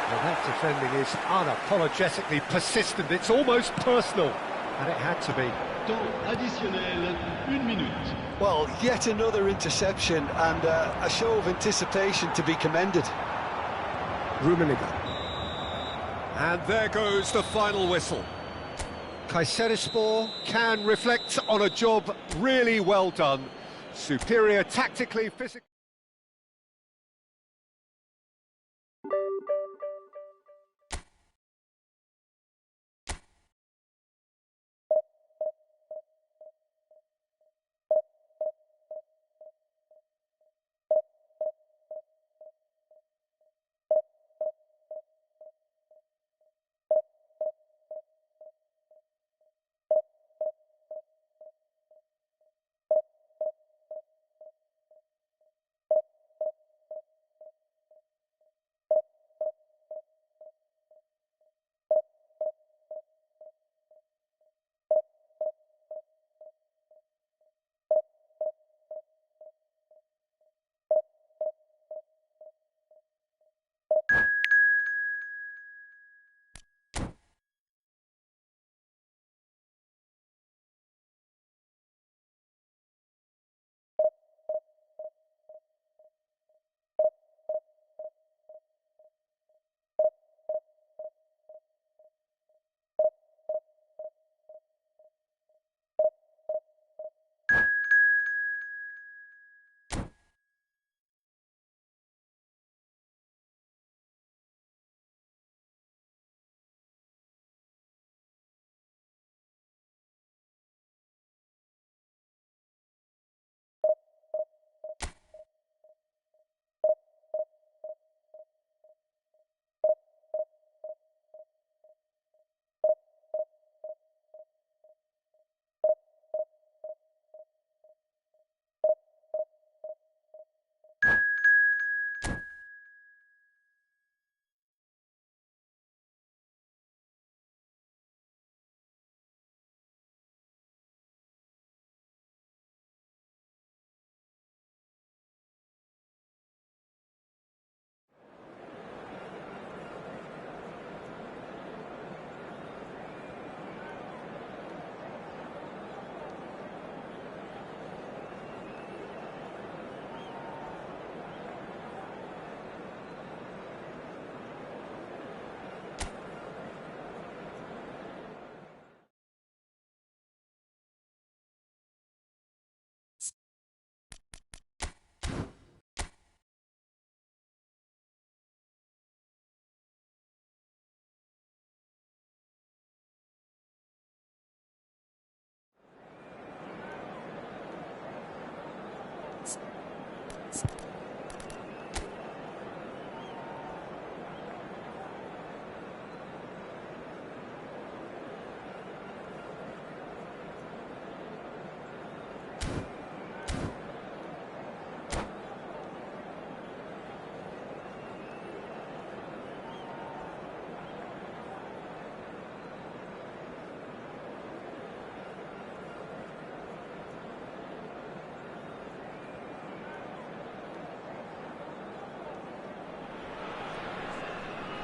Well, that defending is unapologetically persistent. It's almost personal. And it had to be. Temps additionnel, 1 minute. Well, yet another interception, and a show of anticipation to be commended. Rummenigge. And there goes the final whistle. Kayserispor can reflect on a job really well done. Superior tactically, physically.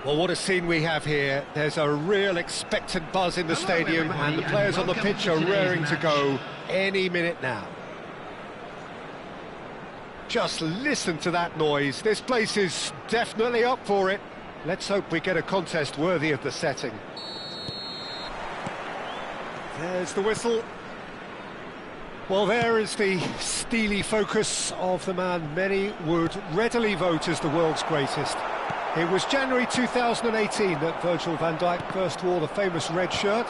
Well, what a scene we have here. There's a real expectant buzz in the stadium, and the players on the pitch are raring to go any minute now. Just listen to that noise. This place is definitely up for it. Let's hope we get a contest worthy of the setting. There's the whistle. Well, there is the steely focus of the man many would readily vote as the world's greatest. It was January 2018 that Virgil van Dijk first wore the famous red shirt.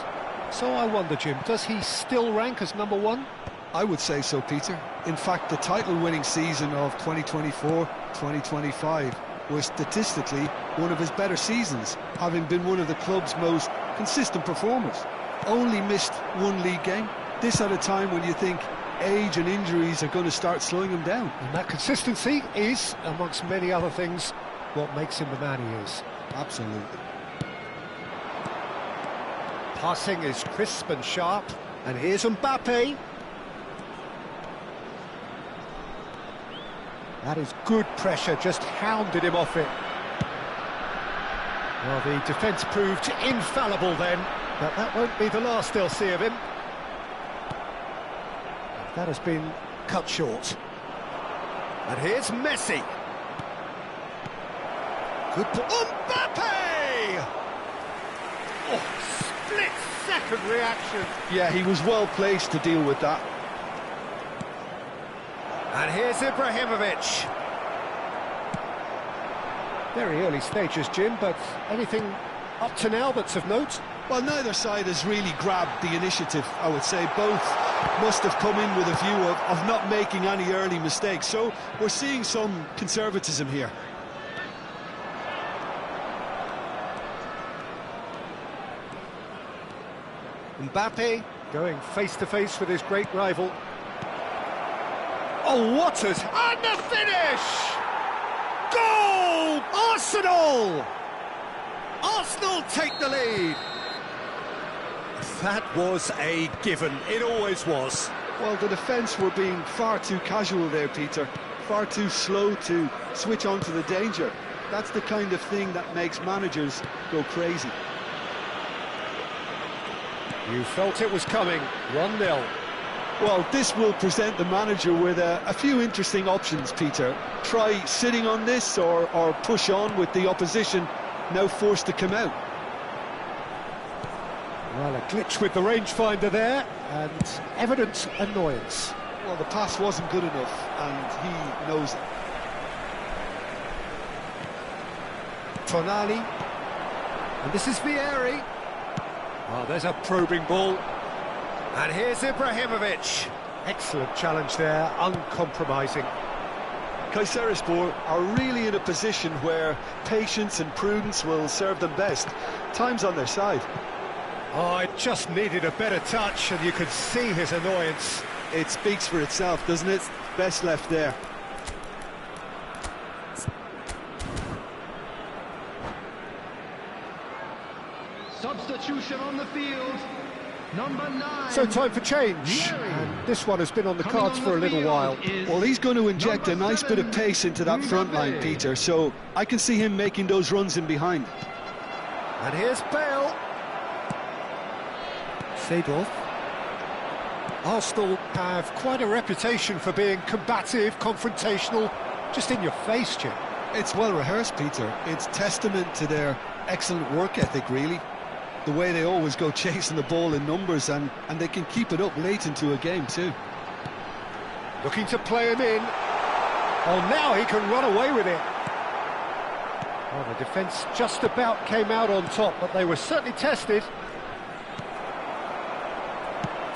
So I wonder, Jim, does he still rank as number one? I would say so, Peter. In fact, the title-winning season of 2024-2025 was statistically one of his better seasons, having been one of the club's most consistent performers. Only missed one league game. This at a time when you think age and injuries are going to start slowing him down. And that consistency is, amongst many other things, what makes him the man he is. Absolutely. Passing is crisp and sharp, and here's Mbappe. That is good pressure, just hounded him off it. Well, the defence proved infallible then, but that won't be the last they'll see of him. That has been cut short. And here's Messi. Good ball. Mbappe! Oh, split-second reaction. Yeah, he was well placed to deal with that. And here's Ibrahimovic. Very early stages, Jim, but anything up to now that's of note? Well, neither side has really grabbed the initiative, I would say. Both must have come in with a view of not making any early mistakes. So we're seeing some conservatism here. Mbappe going face-to-face with his great rival. Oh, what a... And the finish! Goal! Arsenal! Arsenal take the lead. That was a given. It always was. Well, the defence were being far too casual there, Peter. Far too slow to switch on to the danger. That's the kind of thing that makes managers go crazy. You felt it was coming. 1-0. Well, this will present the manager with a few interesting options, Peter. Try sitting on this or push on with the opposition now forced to come out. Well, a glitch with the rangefinder there, and evident annoyance. Well, the pass wasn't good enough, and he knows it. Tonali. And this is Vieri. Oh, there's a probing ball. And here's Ibrahimovic. Excellent challenge there, uncompromising. Kayserispor are really in a position where patience and prudence will serve them best. Time's on their side. Oh, it just needed a better touch, and you could see his annoyance. It speaks for itself, doesn't it? Best left there. Substitution on the field. Number 9. So time for change. And this one has been on the cards for a little while. Well, he's going to inject a nice bit of pace into that front line, Peter, so I can see him making those runs in behind. And here's Bale. Seedorf. Arsenal have quite a reputation for being combative, confrontational, just in your face, Jim. It's well rehearsed, Peter. It's testament to their excellent work ethic, really. The way they always go chasing the ball in numbers, and they can keep it up late into a game too. Looking to play him in. Oh, now he can run away with it. Well, the defence just about came out on top, but they were certainly tested.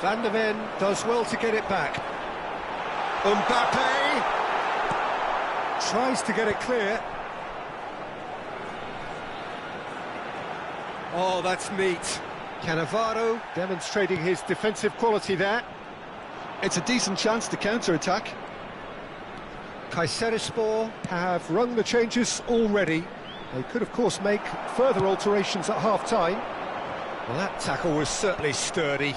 Van der Ven does well to get it back. Mbappe tries to get it clear. Oh, that's neat. Cannavaro demonstrating his defensive quality there. It's a decent chance to counter-attack. Kayserispor have rung the changes already. They could, of course, make further alterations at half-time. Well, that tackle was certainly sturdy.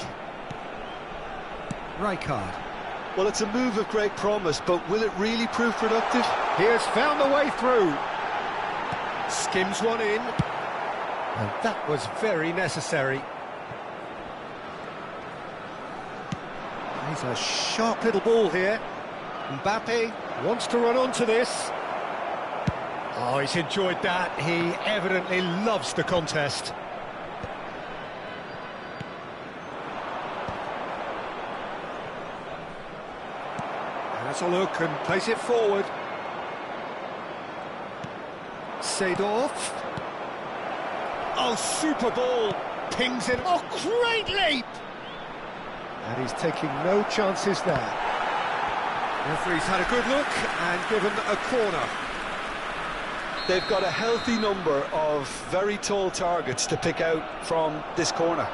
Rijkaard. Well, it's a move of great promise, but will it really prove productive? He has found the way through. Skims one in. And that was very necessary. He's a sharp little ball here. Mbappe wants to run onto this. Oh, he's enjoyed that. He evidently loves the contest. Has a look and plays it forward. Seedorf. Oh, super ball. Pings it. Oh, great leap! And he's taking no chances there. Referee's had a good look and given a corner. They've got a healthy number of very tall targets to pick out from this corner.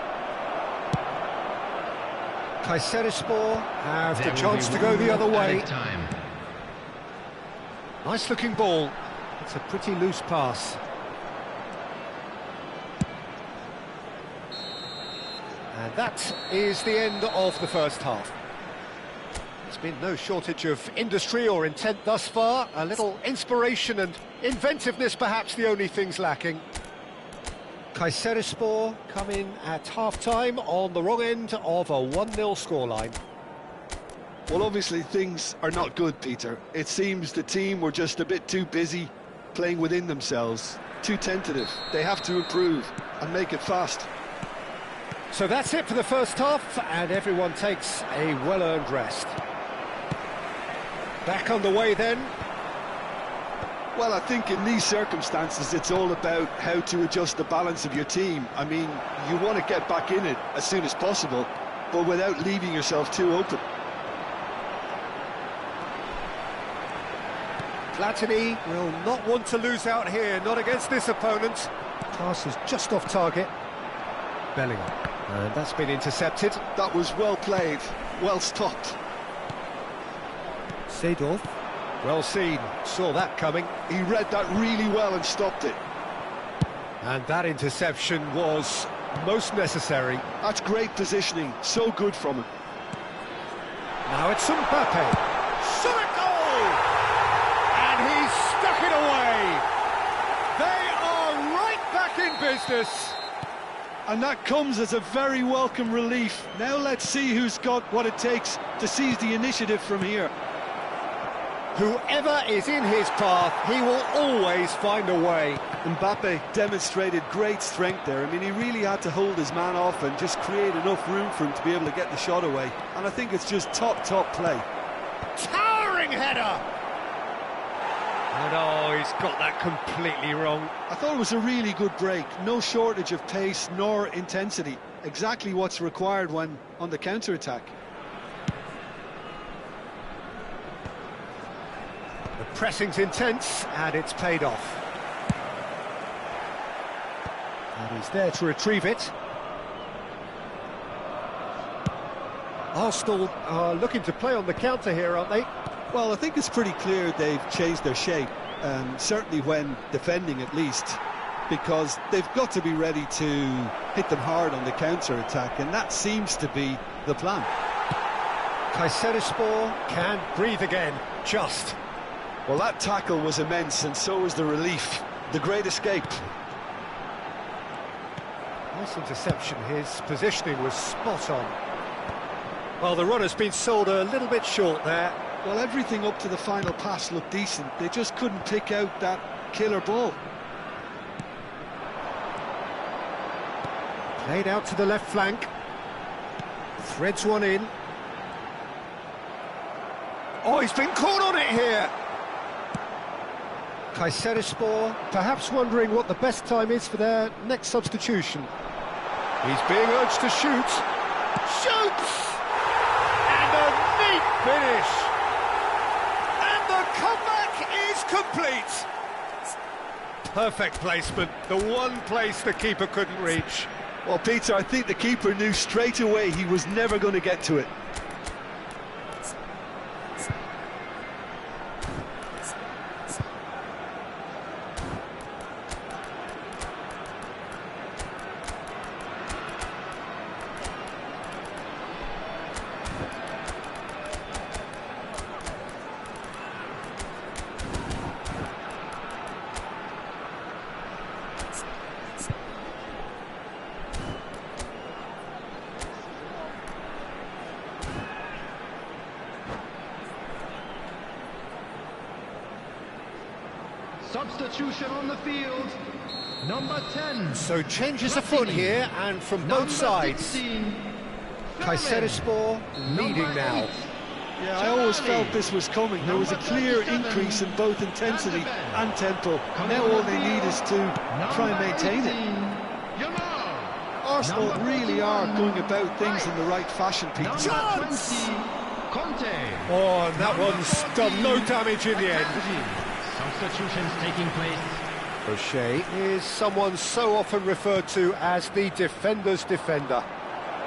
Kayserispor have the chance to go the other way. Nice looking ball. It's a pretty loose pass. And that is the end of the first half. There's been no shortage of industry or intent thus far. A little inspiration and inventiveness perhaps the only things lacking. Kayserispor come in at half-time on the wrong end of a 1-0 scoreline. Well, obviously things are not good, Peter. It seems the team were just a bit too busy playing within themselves, too tentative. They have to improve and make it fast. So that's it for the first half, and everyone takes a well-earned rest. Back on the way then. Well, I think in these circumstances it's all about how to adjust the balance of your team. I mean, you want to get back in it as soon as possible, but without leaving yourself too open. Platini will not want to lose out here, not against this opponent. Pass is just off target. Bellingham. And that's been intercepted. That was well played, well stopped. Seedorf. Well seen, saw that coming. He read that really well and stopped it. And that interception was most necessary. That's great positioning, so good from him. Now it's Mbappe. Shot a goal! And he's stuck it away. They are right back in business. And that comes as a very welcome relief. Now let's see who's got what it takes to seize the initiative from here. Whoever is in his path, he will always find a way. Mbappe demonstrated great strength there. I mean, he really had to hold his man off and just create enough room for him to be able to get the shot away. And I think it's just top play. Towering header! And oh, he's got that completely wrong. I thought it was a really good break. No shortage of pace nor intensity. Exactly what's required when on the counter-attack. The pressing's intense, and it's paid off. And he's there to retrieve it. Arsenal are looking to play on the counter here, aren't they? Well, I think it's pretty clear they've changed their shape, certainly when defending at least, because they've got to be ready to hit them hard on the counter-attack, and that seems to be the plan. Kayserispor can breathe again, just. Well, that tackle was immense, and so was the relief. The great escape. Nice interception. His positioning was spot on. Well, the runner's been sold a little bit short there. Well, everything up to the final pass looked decent. They just couldn't pick out that killer ball. Played out to the left flank. Threads one in. Oh, he's been caught on it here. Kayserispor perhaps wondering what the best time is for their next substitution. He's being urged to shoot. Shoots! And a neat finish. And the comeback is complete. Perfect placement, the one place the keeper couldn't reach. Well, Peter, I think the keeper knew straight away he was never going to get to it. Substitution on the field. Number 10. So changes afoot here, and from both sides. 16, Kayserispor leading now. Yeah, I always felt this was coming. There was a clear increase in both intensity and tempo. Now all they need is to try and maintain it. Arsenal really are going about things in the right fashion, Pete. Chance! Conte. Oh, and that one's done no damage in the end. Substitutions taking place. O'Shea is someone so often referred to as the defender's defender.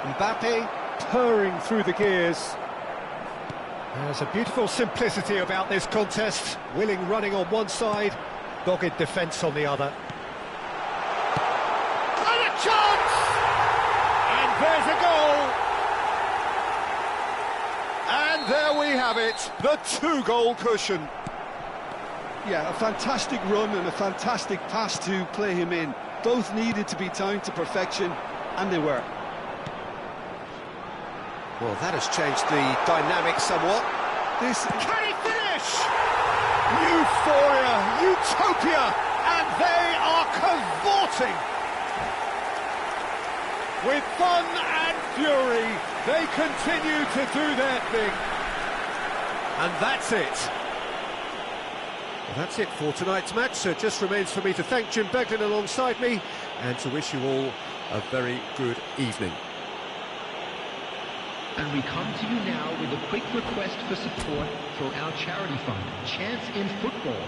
Mbappe purring through the gears. There's a beautiful simplicity about this contest. Willing running on one side, dogged defence on the other. And a chance! And there's a goal! And there we have it, the 2-goal cushion. Yeah, a fantastic run and a fantastic pass to play him in. Both needed to be timed to perfection, and they were. Well, that has changed the dynamic somewhat. Can he finish? Euphoria, utopia, and they are cavorting. With fun and fury, they continue to do their thing. And that's it. Well, that's it for tonight's match, so it just remains for me to thank Jim Beglin alongside me and to wish you all a very good evening. And we come to you now with a quick request for support for our charity fund, Chance in Football.